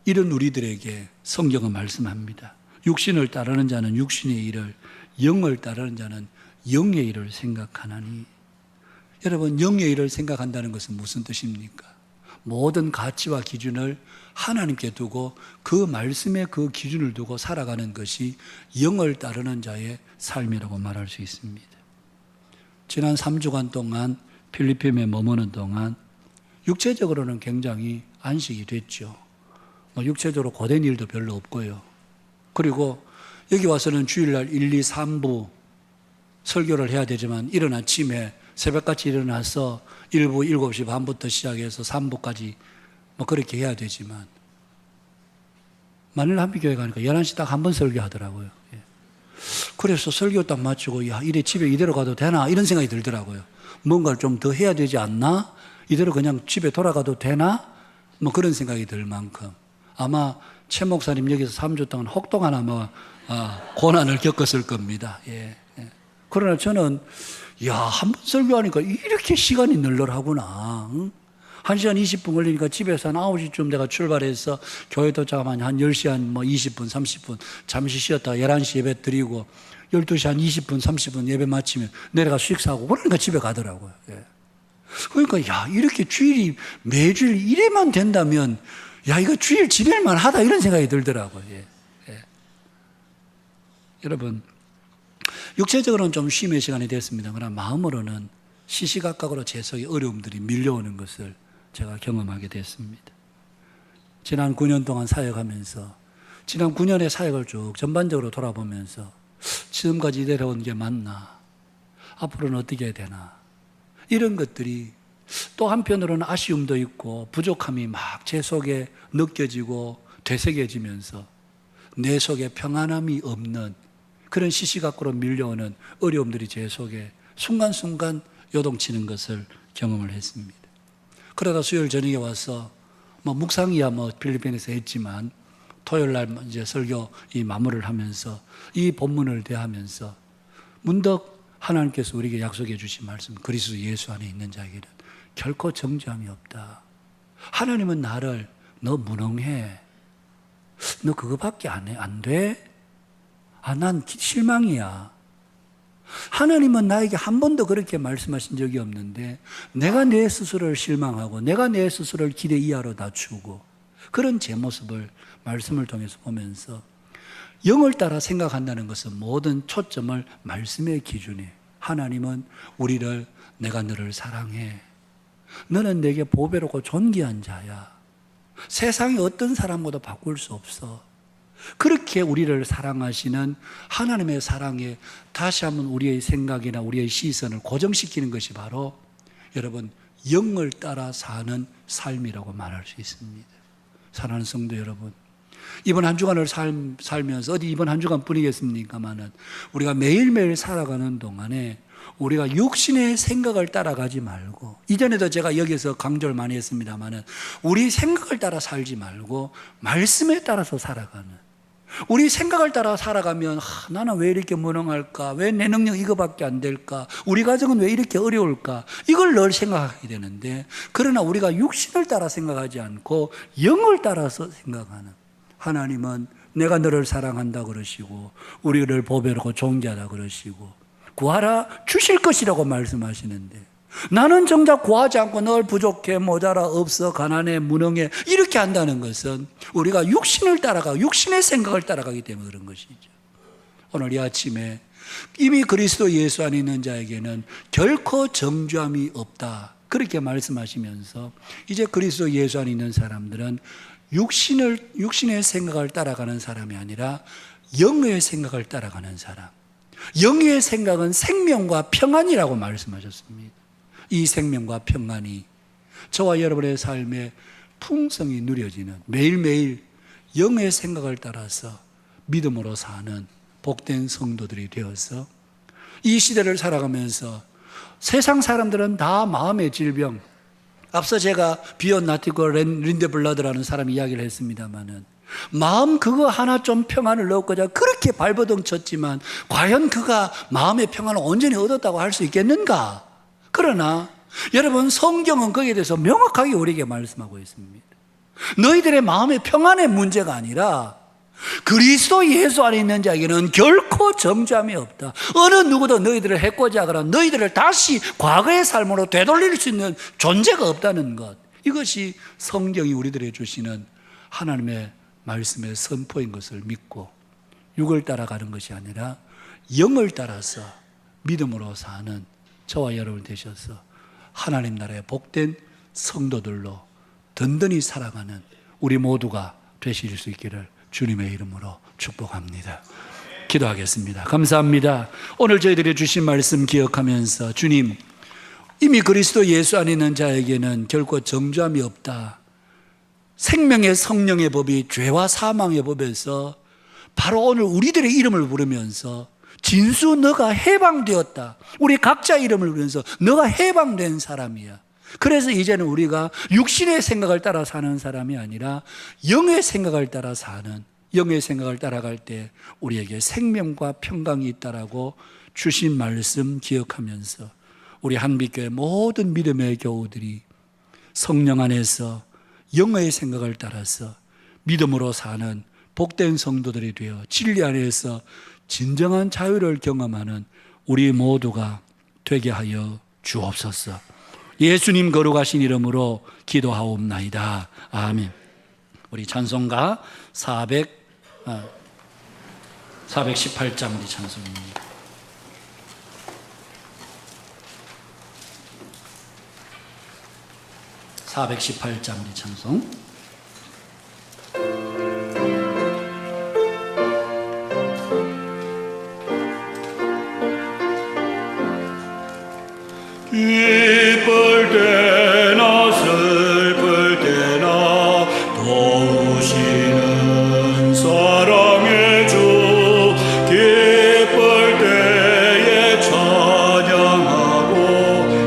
이런 우리들에게 성경은 말씀합니다. 육신을 따르는 자는 육신의 일을, 영을 따르는 자는 영의 일을 생각하나니. 여러분, 영의 일을 생각한다는 것은 무슨 뜻입니까? 모든 가치와 기준을 하나님께 두고 그 말씀의 그 기준을 두고 살아가는 것이 영을 따르는 자의 삶이라고 말할 수 있습니다. 지난 3주간 동안 필리핀에 머무는 동안 육체적으로는 굉장히 안식이 됐죠. 육체적으로 고된 일도 별로 없고요. 그리고 여기 와서는 주일날 1, 2, 3부 설교를 해야 되지만 이른 아침에 새벽같이 일어나서 1부 7시 반부터 시작해서 3부까지 뭐 그렇게 해야 되지만 마늘 한비교회 가니까 11시 딱 한 번 설교하더라고요. 예. 그래서 설교 딱 마치고 야 이래 집에 이대로 가도 되나 이런 생각이 들더라고요. 뭔가를 좀 더 해야 되지 않나? 이대로 그냥 집에 돌아가도 되나? 뭐 그런 생각이 들 만큼 아마 최 목사님 여기서 3주 동안 혹독한 아마 고난을 겪었을 겁니다. 예. 예. 그러나 저는 야, 한 번 설교하니까 이렇게 시간이 널널하구나. 응? 1시간 20분 걸리니까 집에서 한 9시쯤 내가 출발해서 교회 도착하면 한 10시 한 뭐 20분, 30분 잠시 쉬었다가 11시 예배 드리고 12시 한 20분, 30분 예배 마치면 내려가 식사하고 그러니까 집에 가더라고요. 예. 그러니까 야, 이렇게 주일이 매주일 이래만 된다면 야, 이거 주일 지낼만 하다 이런 생각이 들더라고요. 예. 예. 여러분, 육체적으로는 좀 쉼의 시간이 됐습니다. 그러나 마음으로는 시시각각으로 제 속에 어려움들이 밀려오는 것을 제가 경험하게 됐습니다. 지난 9년 동안 사역하면서 지난 9년의 사역을 쭉 전반적으로 돌아보면서 지금까지 이대로 온 게 맞나? 앞으로는 어떻게 해야 되나? 이런 것들이 또 한편으로는 아쉬움도 있고 부족함이 막 제 속에 느껴지고 되새겨지면서 내 속에 평안함이 없는 그런 시시각각으로 밀려오는 어려움들이 제 속에 순간순간 요동치는 것을 경험을 했습니다. 그러다 수요일 저녁에 와서 뭐 묵상이야 뭐 필리핀에서 했지만 토요일 날 이제 설교 이 마무리를 하면서 이 본문을 대하면서 문득 하나님께서 우리에게 약속해 주신 말씀 그리스도 예수 안에 있는 자에게는 결코 정죄함이 없다. 하나님은 나를 너 무능해. 너 그거밖에 안 해? 안 돼? 난 실망이야. 하나님은 나에게 한 번도 그렇게 말씀하신 적이 없는데 내가 내 스스로를 실망하고 내가 내 스스로를 기대 이하로 낮추고 그런 제 모습을 말씀을 통해서 보면서 영을 따라 생각한다는 것은 모든 초점을 말씀의 기준에 하나님은 우리를 내가 너를 사랑해. 너는 내게 보배롭고 존귀한 자야. 세상의 어떤 사람보다 바꿀 수 없어. 그렇게 우리를 사랑하시는 하나님의 사랑에 다시 한번 우리의 생각이나 우리의 시선을 고정시키는 것이 바로 여러분 영을 따라 사는 삶이라고 말할 수 있습니다. 사랑하는 성도 여러분, 이번 한 주간을 살면서 어디 이번 한 주간 뿐이겠습니까마는 우리가 매일매일 살아가는 동안에 우리가 육신의 생각을 따라가지 말고 이전에도 제가 여기서 강조를 많이 했습니다마는 우리 생각을 따라 살지 말고 말씀에 따라서 살아가는 우리 생각을 따라 살아가면 나는 왜 이렇게 무능할까? 왜 내 능력 이거밖에 안 될까? 우리 가정은 왜 이렇게 어려울까? 이걸 늘 생각하게 되는데 그러나 우리가 육신을 따라 생각하지 않고 영을 따라서 생각하는 하나님은 내가 너를 사랑한다 그러시고 우리를 보배롭고 존귀하다 그러시고 구하라 주실 것이라고 말씀하시는데 나는 정작 구하지 않고 늘 부족해 모자라 없어 가난해 무능해 이렇게 한다는 것은 우리가 육신을 따라가고 육신의 생각을 따라가기 때문에 그런 것이죠. 오늘 이 아침에 이미 그리스도 예수 안에 있는 자에게는 결코 정죄함이 없다 그렇게 말씀하시면서 이제 그리스도 예수 안에 있는 사람들은 육신의 생각을 따라가는 사람이 아니라 영의 생각을 따라가는 사람. 영의 생각은 생명과 평안이라고 말씀하셨습니다. 이 생명과 평안이 저와 여러분의 삶에 풍성히 누려지는 매일매일 영의 생각을 따라서 믿음으로 사는 복된 성도들이 되어서 이 시대를 살아가면서 세상 사람들은 다 마음의 질병, 앞서 제가 비온 나티고 린데블라드라는 사람 이야기를 했습니다마는 마음 그거 하나 좀 평안을 넣고자 그렇게 발버둥 쳤지만 과연 그가 마음의 평안을 온전히 얻었다고 할 수 있겠는가? 그러나 여러분 성경은 거기에 대해서 명확하게 우리에게 말씀하고 있습니다. 너희들의 마음의 평안의 문제가 아니라 그리스도 예수 안에 있는 자에게는 결코 정죄함이 없다. 어느 누구도 너희들을 해코지 하거나 너희들을 다시 과거의 삶으로 되돌릴 수 있는 존재가 없다는 것. 이것이 성경이 우리들에게 주시는 하나님의 말씀의 선포인 것을 믿고 육을 따라가는 것이 아니라 영을 따라서 믿음으로 사는 저와 여러분 되셔서 하나님 나라의 복된 성도들로 든든히 살아가는 우리 모두가 되실 수 있기를 주님의 이름으로 축복합니다. 기도하겠습니다. 감사합니다. 오늘 저희들이 주신 말씀 기억하면서 주님, 이미 그리스도 예수 안에 있는 자에게는 결코 정죄함이 없다. 생명의 성령의 법이 죄와 사망의 법에서 바로 오늘 우리들의 이름을 부르면서 진수 너가 해방되었다. 우리 각자 이름을 부르면서 너가 해방된 사람이야. 그래서 이제는 우리가 육신의 생각을 따라 사는 사람이 아니라 영의 생각을 따라 사는, 영의 생각을 따라갈 때 우리에게 생명과 평강이 있다라고 주신 말씀 기억하면서 우리 한빛교회 모든 믿음의 교우들이 성령 안에서 영의 생각을 따라서 믿음으로 사는 복된 성도들이 되어 진리 안에서 진정한 자유를 경험하는 우리 모두가 되게 하여 주옵소서. 예수님 거룩하신 이름으로 기도하옵나이다. 아멘. 우리 찬송가 418장 우리 찬송입니다. (418장) 우리 찬송. 기쁠 때나 슬플 때나 도우시는 사랑의 주, 기쁠 때에 찬양하고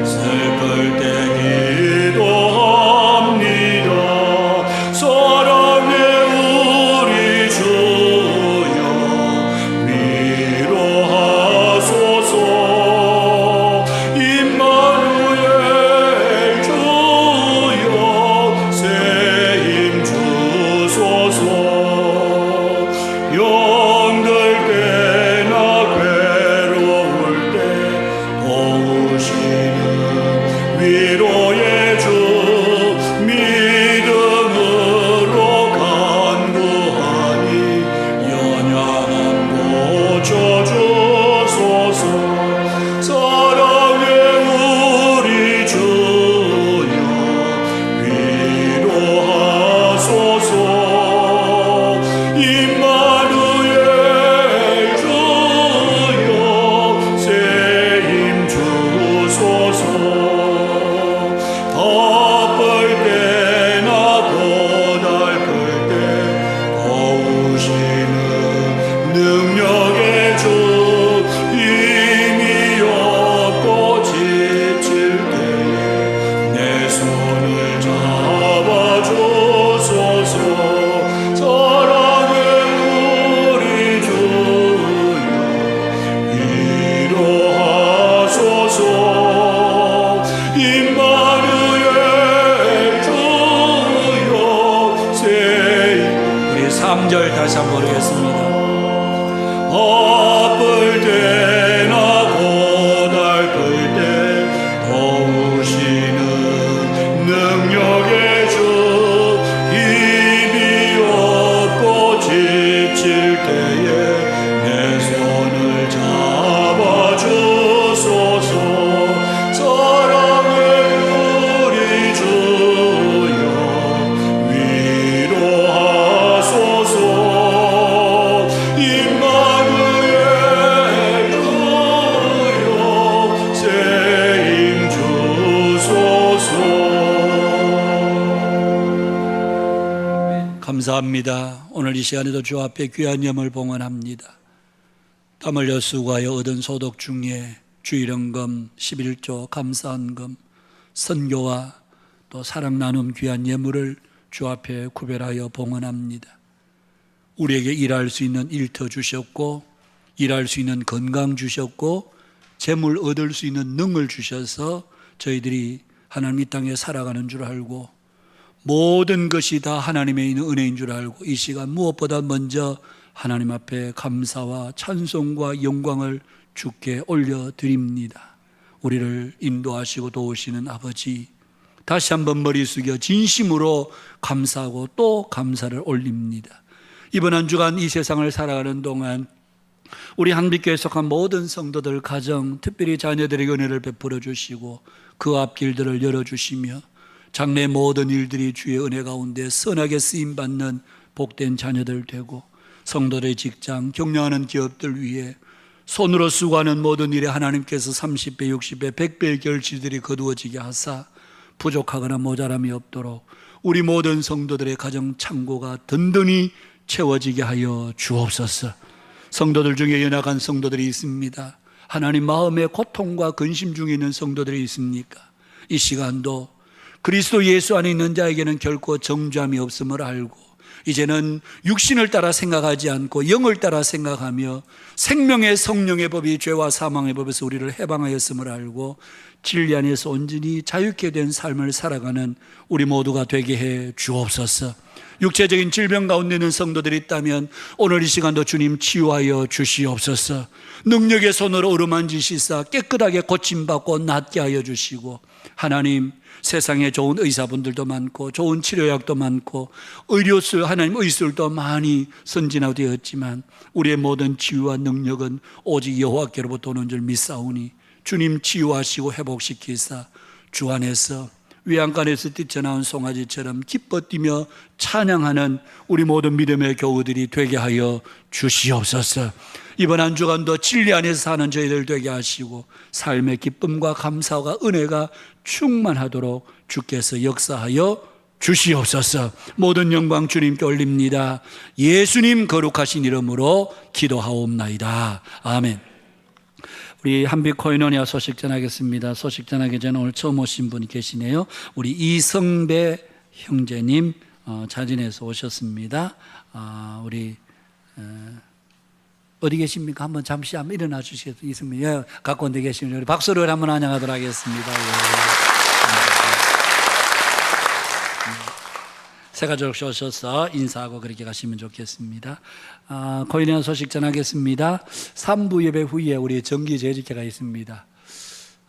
슬플 때 기도합니다. 사랑의 우리 주여 위로하소서. 다시 한번 부르겠습니다. 바쁠 때나 고달플 때 도우시는 능력의 주, 힘이 없고 지칠 때에 내 손을 잡아주소서. 사랑의 우리 주여 위로하소서. 감사합니다. 오늘 이 시간에도 주 앞에 귀한 염을 봉헌합니다. 땀 흘려 수고하여 얻은 소득 중에 주일헌금 11조 감사헌금, 선교와 또 사랑 나눔 귀한 예물을 주 앞에 구별하여 봉헌합니다. 우리에게 일할 수 있는 일터 주셨고, 일할 수 있는 건강 주셨고, 재물 얻을 수 있는 능을 주셔서 저희들이 하나님 이 땅에 살아가는 줄 알고, 모든 것이 다 하나님의 있는 은혜인 줄 알고, 이 시간 무엇보다 먼저 하나님 앞에 감사와 찬송과 영광을 주께 올려드립니다. 우리를 인도하시고 도우시는 아버지, 다시 한번 머리 숙여 진심으로 감사하고 또 감사를 올립니다. 이번 한 주간 이 세상을 살아가는 동안 우리 한빛교회에 속한 모든 성도들 가정, 특별히 자녀들에게 은혜를 베풀어 주시고 그 앞길들을 열어주시며 장래 모든 일들이 주의 은혜 가운데 선하게 쓰임받는 복된 자녀들 되고 성도들의 직장, 격려하는 기업들 위해 손으로 수고하는 모든 일에 하나님께서 30배, 60배, 100배의 결실들이 거두어지게 하사 부족하거나 모자람이 없도록 우리 모든 성도들의 가정 창고가 든든히 채워지게 하여 주옵소서. 성도들 중에 연약한 성도들이 있습니다. 하나님 마음의 고통과 근심 중에 있는 성도들이 있습니까? 이 시간도 그리스도 예수 안에 있는 자에게는 결코 정죄함이 없음을 알고 이제는 육신을 따라 생각하지 않고 영을 따라 생각하며 생명의 성령의 법이 죄와 사망의 법에서 우리를 해방하였음을 알고 진리 안에서 온전히 자유케 된 삶을 살아가는 우리 모두가 되게 해 주옵소서. 육체적인 질병 가운데 있는 성도들이 있다면 오늘 이 시간도 주님 치유하여 주시옵소서. 능력의 손으로 어루만지시사 깨끗하게 고침받고 낫게 하여 주시고, 하나님 세상에 좋은 의사분들도 많고 좋은 치료약도 많고 의료술, 하나님 의술도 많이 선진화되었지만 우리의 모든 치유와 능력은 오직 여호와께로부터 오는 줄 믿사오니 주님 치유하시고 회복시키사 주 안에서 외양간에서 뛰쳐나온 송아지처럼 기뻐 뛰며 찬양하는 우리 모든 믿음의 교우들이 되게 하여 주시옵소서. 이번 한 주간도 진리 안에서 사는 저희들 되게 하시고 삶의 기쁨과 감사와 은혜가 충만하도록 주께서 역사하여 주시옵소서. 모든 영광 주님께 올립니다. 예수님 거룩하신 이름으로 기도하옵나이다. 아멘. 우리 한빛 코이노니아 소식 전하겠습니다. 소식 전하기 전에 오늘 처음 오신 분이 계시네요. 우리 이성배 형제님 자진해서 오셨습니다. 우리 어디 계십니까? 한번 잠시 한번 일어나 주시겠습니까? 예, 가까운데 계시면 우리 박수를 한번 환영하도록 하겠습니다. 예. 새 가족 오셔서 인사하고 그렇게 가시면 좋겠습니다. 코이노니아 소식 전하겠습니다. 3부 예배 후에 우리 정기 재직회가 있습니다.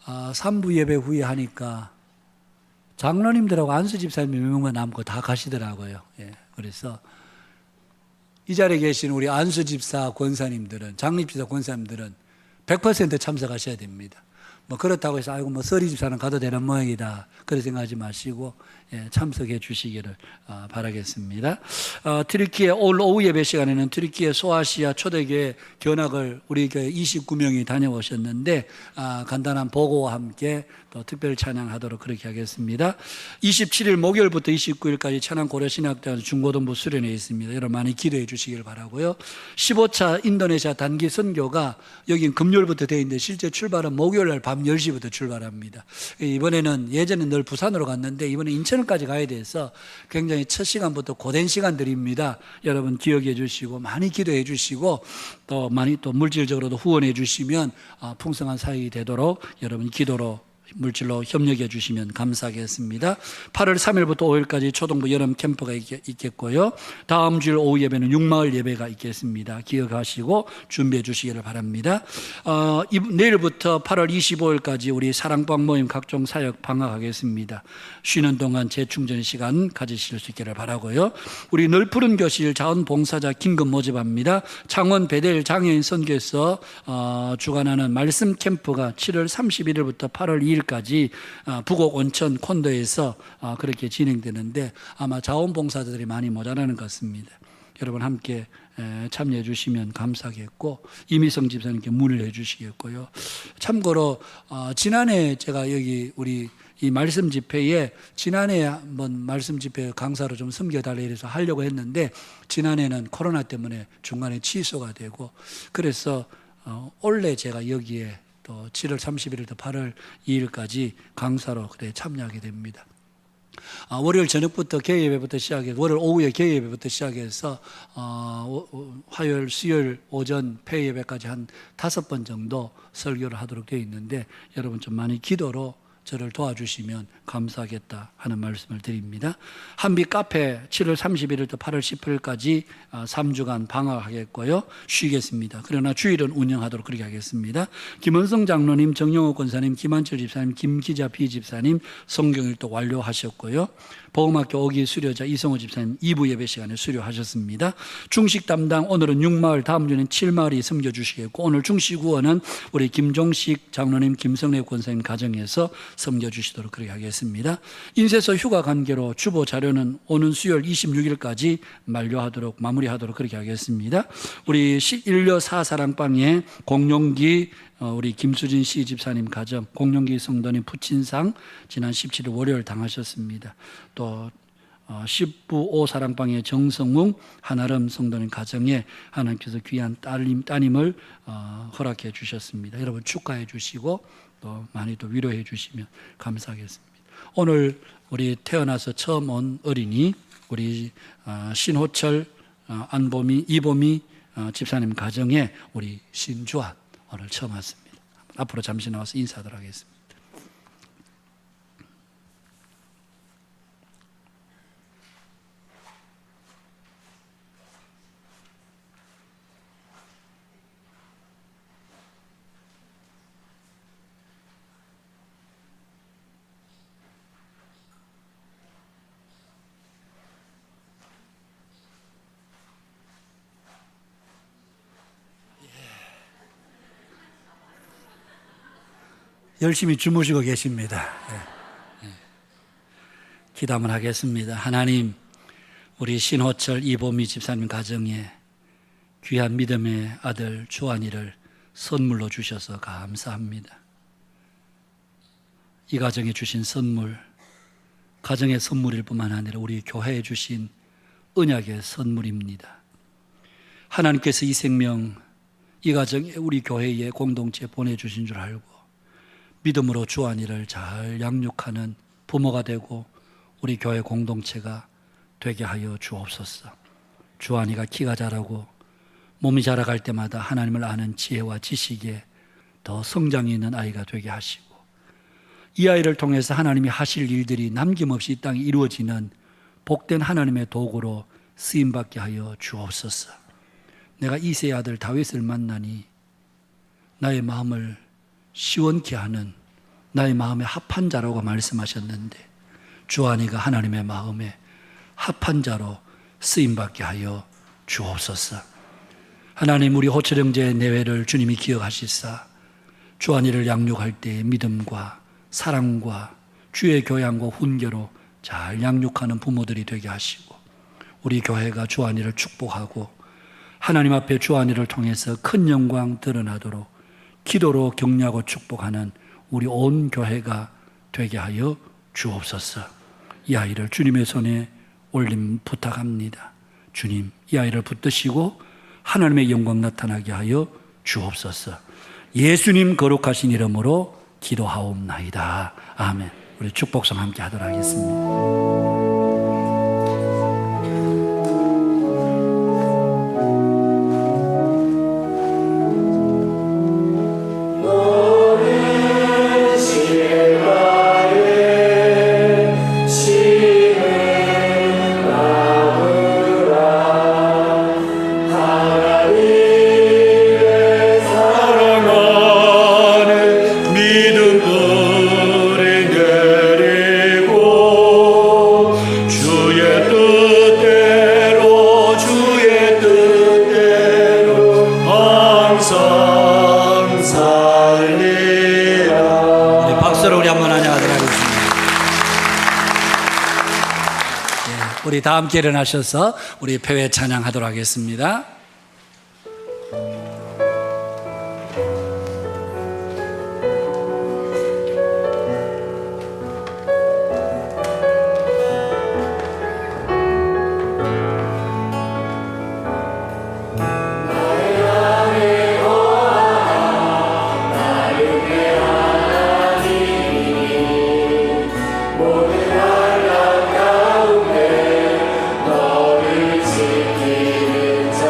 3부 예배 후에 하니까 장로님들하고 안수 집사님이 몇 명만 남고 다 가시더라고요. 예, 그래서 이 자리에 계신 우리 안수 집사 권사님들은, 장립 집사 권사님들은 100% 참석하셔야 됩니다. 뭐 그렇다고 해서 아이고 뭐 서리 집사는 가도 되는 모양이다 그렇게 생각하지 마시고 참석해 주시기를 바라겠습니다. 튀르키예 오늘 오후 예배 시간에는 튀르키예 소아시아 초대교회 견학을 우리 교회 29명이 다녀오셨는데 간단한 보고와 함께 또 특별 찬양하도록 그렇게 하겠습니다. 27일 목요일부터 29일까지 천안 고려신학대학원 중고등부 수련회 있습니다. 여러분 많이 기도해 주시길 바라고요. 15차 인도네시아 단기 선교가 여긴 금요일부터 되어 있는데 실제 출발은 목요일날 밤 10시부터 출발합니다. 이번에는 예전에 늘 부산으로 갔는데 이번에 인천까지 가야 돼서 굉장히 첫 시간부터 고된 시간들입니다. 여러분 기억해 주시고 많이 기도해 주시고 또 많이 또 물질적으로도 후원해 주시면 풍성한 사역이 되도록 여러분 기도로 물질로 협력해 주시면 감사하겠습니다. 8월 3일부터 5일까지 초등부 여름 캠프가 있겠고요. 다음 주일 오후 예배는 육마을 예배가 있겠습니다. 기억하시고 준비해 주시기를 바랍니다. 내일부터 8월 25일까지 우리 사랑방 모임 각종 사역 방학하겠습니다. 쉬는 동안 재충전 시간 가지실 수 있기를 바라고요. 우리 늘 푸른 교실 자원봉사자 긴급 모집합니다. 창원 베델 장애인 선교에서 주관하는 말씀 캠프가 7월 31일부터 8월 2일 까지 북옥 온천 콘도에서 그렇게 진행되는데 아마 자원봉사자들이 많이 모자라는 것 같습니다. 여러분 함께 참여해 주시면 감사하겠고 이미성 집사님께 문의를 해 주시겠고요. 참고로 지난해 제가 여기 우리 이 말씀 집회에 지난해 한번 말씀 집회 강사로 좀 섬겨달라 이래서 하려고 했는데 지난해는 코로나 때문에 중간에 취소가 되고 그래서 올해 제가 여기에 또 7월 31일부터 8월 2일까지 강사로 그래 참여하게 됩니다. 월요일 저녁부터 개예배부터 시작해서 월요일 오후에 개예배부터 시작해서 화요일, 수요일 오전 폐예배까지 한 5번 정도 설교를 하도록 되어 있는데 여러분 좀 많이 기도로 저를 도와주시면 감사하겠다 하는 말씀을 드립니다. 한빛 카페 7월 31일부터 8월 10일까지 3주간 방학하겠고요. 쉬겠습니다. 그러나 주일은 운영하도록 그렇게 하겠습니다. 김원성 장로님, 정영호 권사님, 김한철 집사님, 김기자 비집사님 성경일도 완료하셨고요. 보험학교 오기 수료자 이성호 집사님 2부 예배 시간에 수료하셨습니다. 중식 담당 오늘은 6마을, 다음 주는 7마을이 섬겨주시겠고 오늘 중식 후원은 우리 김종식 장로님, 김성래 권사님 가정에서 섬겨주시도록 그렇게 하겠습니다. 인쇄소 휴가 관계로 주보 자료는 오는 수요일 26일까지 마무리하도록 그렇게 하겠습니다. 우리 인려 사사랑방에 공룡기 우리 김수진 씨 집사님 가정, 공룡기 성도님 부친상 지난 17일 월요일 당하셨습니다. 또 10부 5사랑방의 정성웅 한아름 성도님 가정에 하나님께서 귀한 따님을 허락해 주셨습니다. 여러분 축하해 주시고 또 많이 또 위로해 주시면 감사하겠습니다. 오늘 우리 태어나서 처음 온 어린이 우리 신호철, 안보미, 이보미 집사님 가정에 우리 신주한 오늘 처음 왔습니다. 앞으로 잠시 나와서 인사하도록 하겠습니다. 열심히 주무시고 계십니다. 기도 한번 하겠습니다. 하나님, 우리 신호철 이보미 집사님 가정에 귀한 믿음의 아들 주한이를 선물로 주셔서 감사합니다. 이 가정에 주신 선물, 가정의 선물일 뿐만 아니라 우리 교회에 주신 언약의 선물입니다. 하나님께서 이 생명, 이 가정에 우리 교회에 공동체에 보내주신 줄 알고 믿음으로 주한이를 잘 양육하는 부모가 되고 우리 교회 공동체가 되게 하여 주옵소서. 주한이가 키가 자라고 몸이 자라갈 때마다 하나님을 아는 지혜와 지식에 더 성장이 있는 아이가 되게 하시고 이 아이를 통해서 하나님이 하실 일들이 남김없이 이 땅에 이루어지는 복된 하나님의 도구로 쓰임받게 하여 주옵소서. 내가 이새의 아들 다윗을 만나니 나의 마음을 시원케 하는 나의 마음에 합한 자라고 말씀하셨는데 주한이가 하나님의 마음에 합한 자로 쓰임받게 하여 주옵소서. 하나님, 우리 호철 형제의 내외를 주님이 기억하시사 주한이를 양육할 때의 믿음과 사랑과 주의 교양과 훈계로 잘 양육하는 부모들이 되게 하시고 우리 교회가 주한이를 축복하고 하나님 앞에 주한이를 통해서 큰 영광 드러나도록 기도로 격려하고 축복하는 우리 온 교회가 되게 하여 주옵소서. 이 아이를 주님의 손에 올림 부탁합니다. 주님, 이 아이를 붙드시고 하나님의 영광 나타나게 하여 주옵소서. 예수님 거룩하신 이름으로 기도하옵나이다. 아멘. 우리 축복성 함께 하도록 하겠습니다. 우리 다 함께 일어나셔서 우리 폐회 찬양하도록 하겠습니다. 너를 지키는 자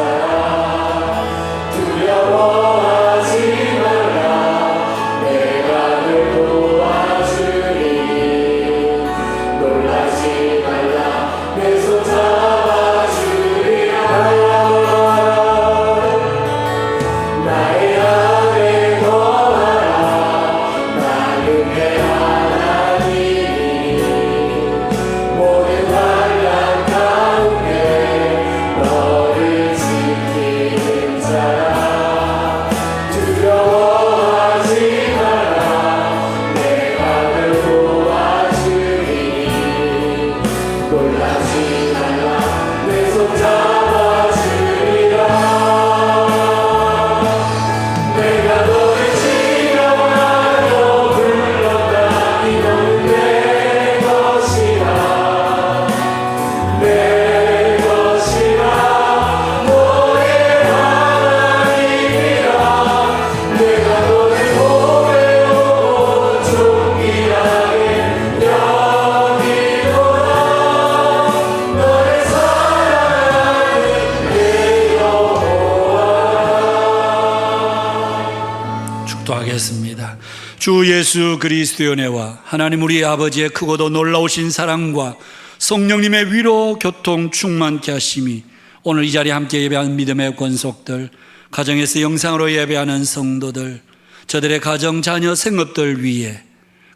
주 예수 그리스도의 은혜와 하나님 우리 아버지의 크고도 놀라우신 사랑과 성령님의 위로 교통 충만케 하심이 오늘 이 자리에 함께 예배한 믿음의 권속들, 가정에서 영상으로 예배하는 성도들, 저들의 가정, 자녀, 생업들 위에,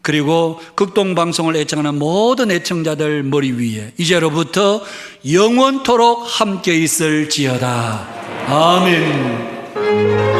그리고 극동방송을 애청하는 모든 애청자들 머리 위에 이제로부터 영원토록 함께 있을지어다. 아멘.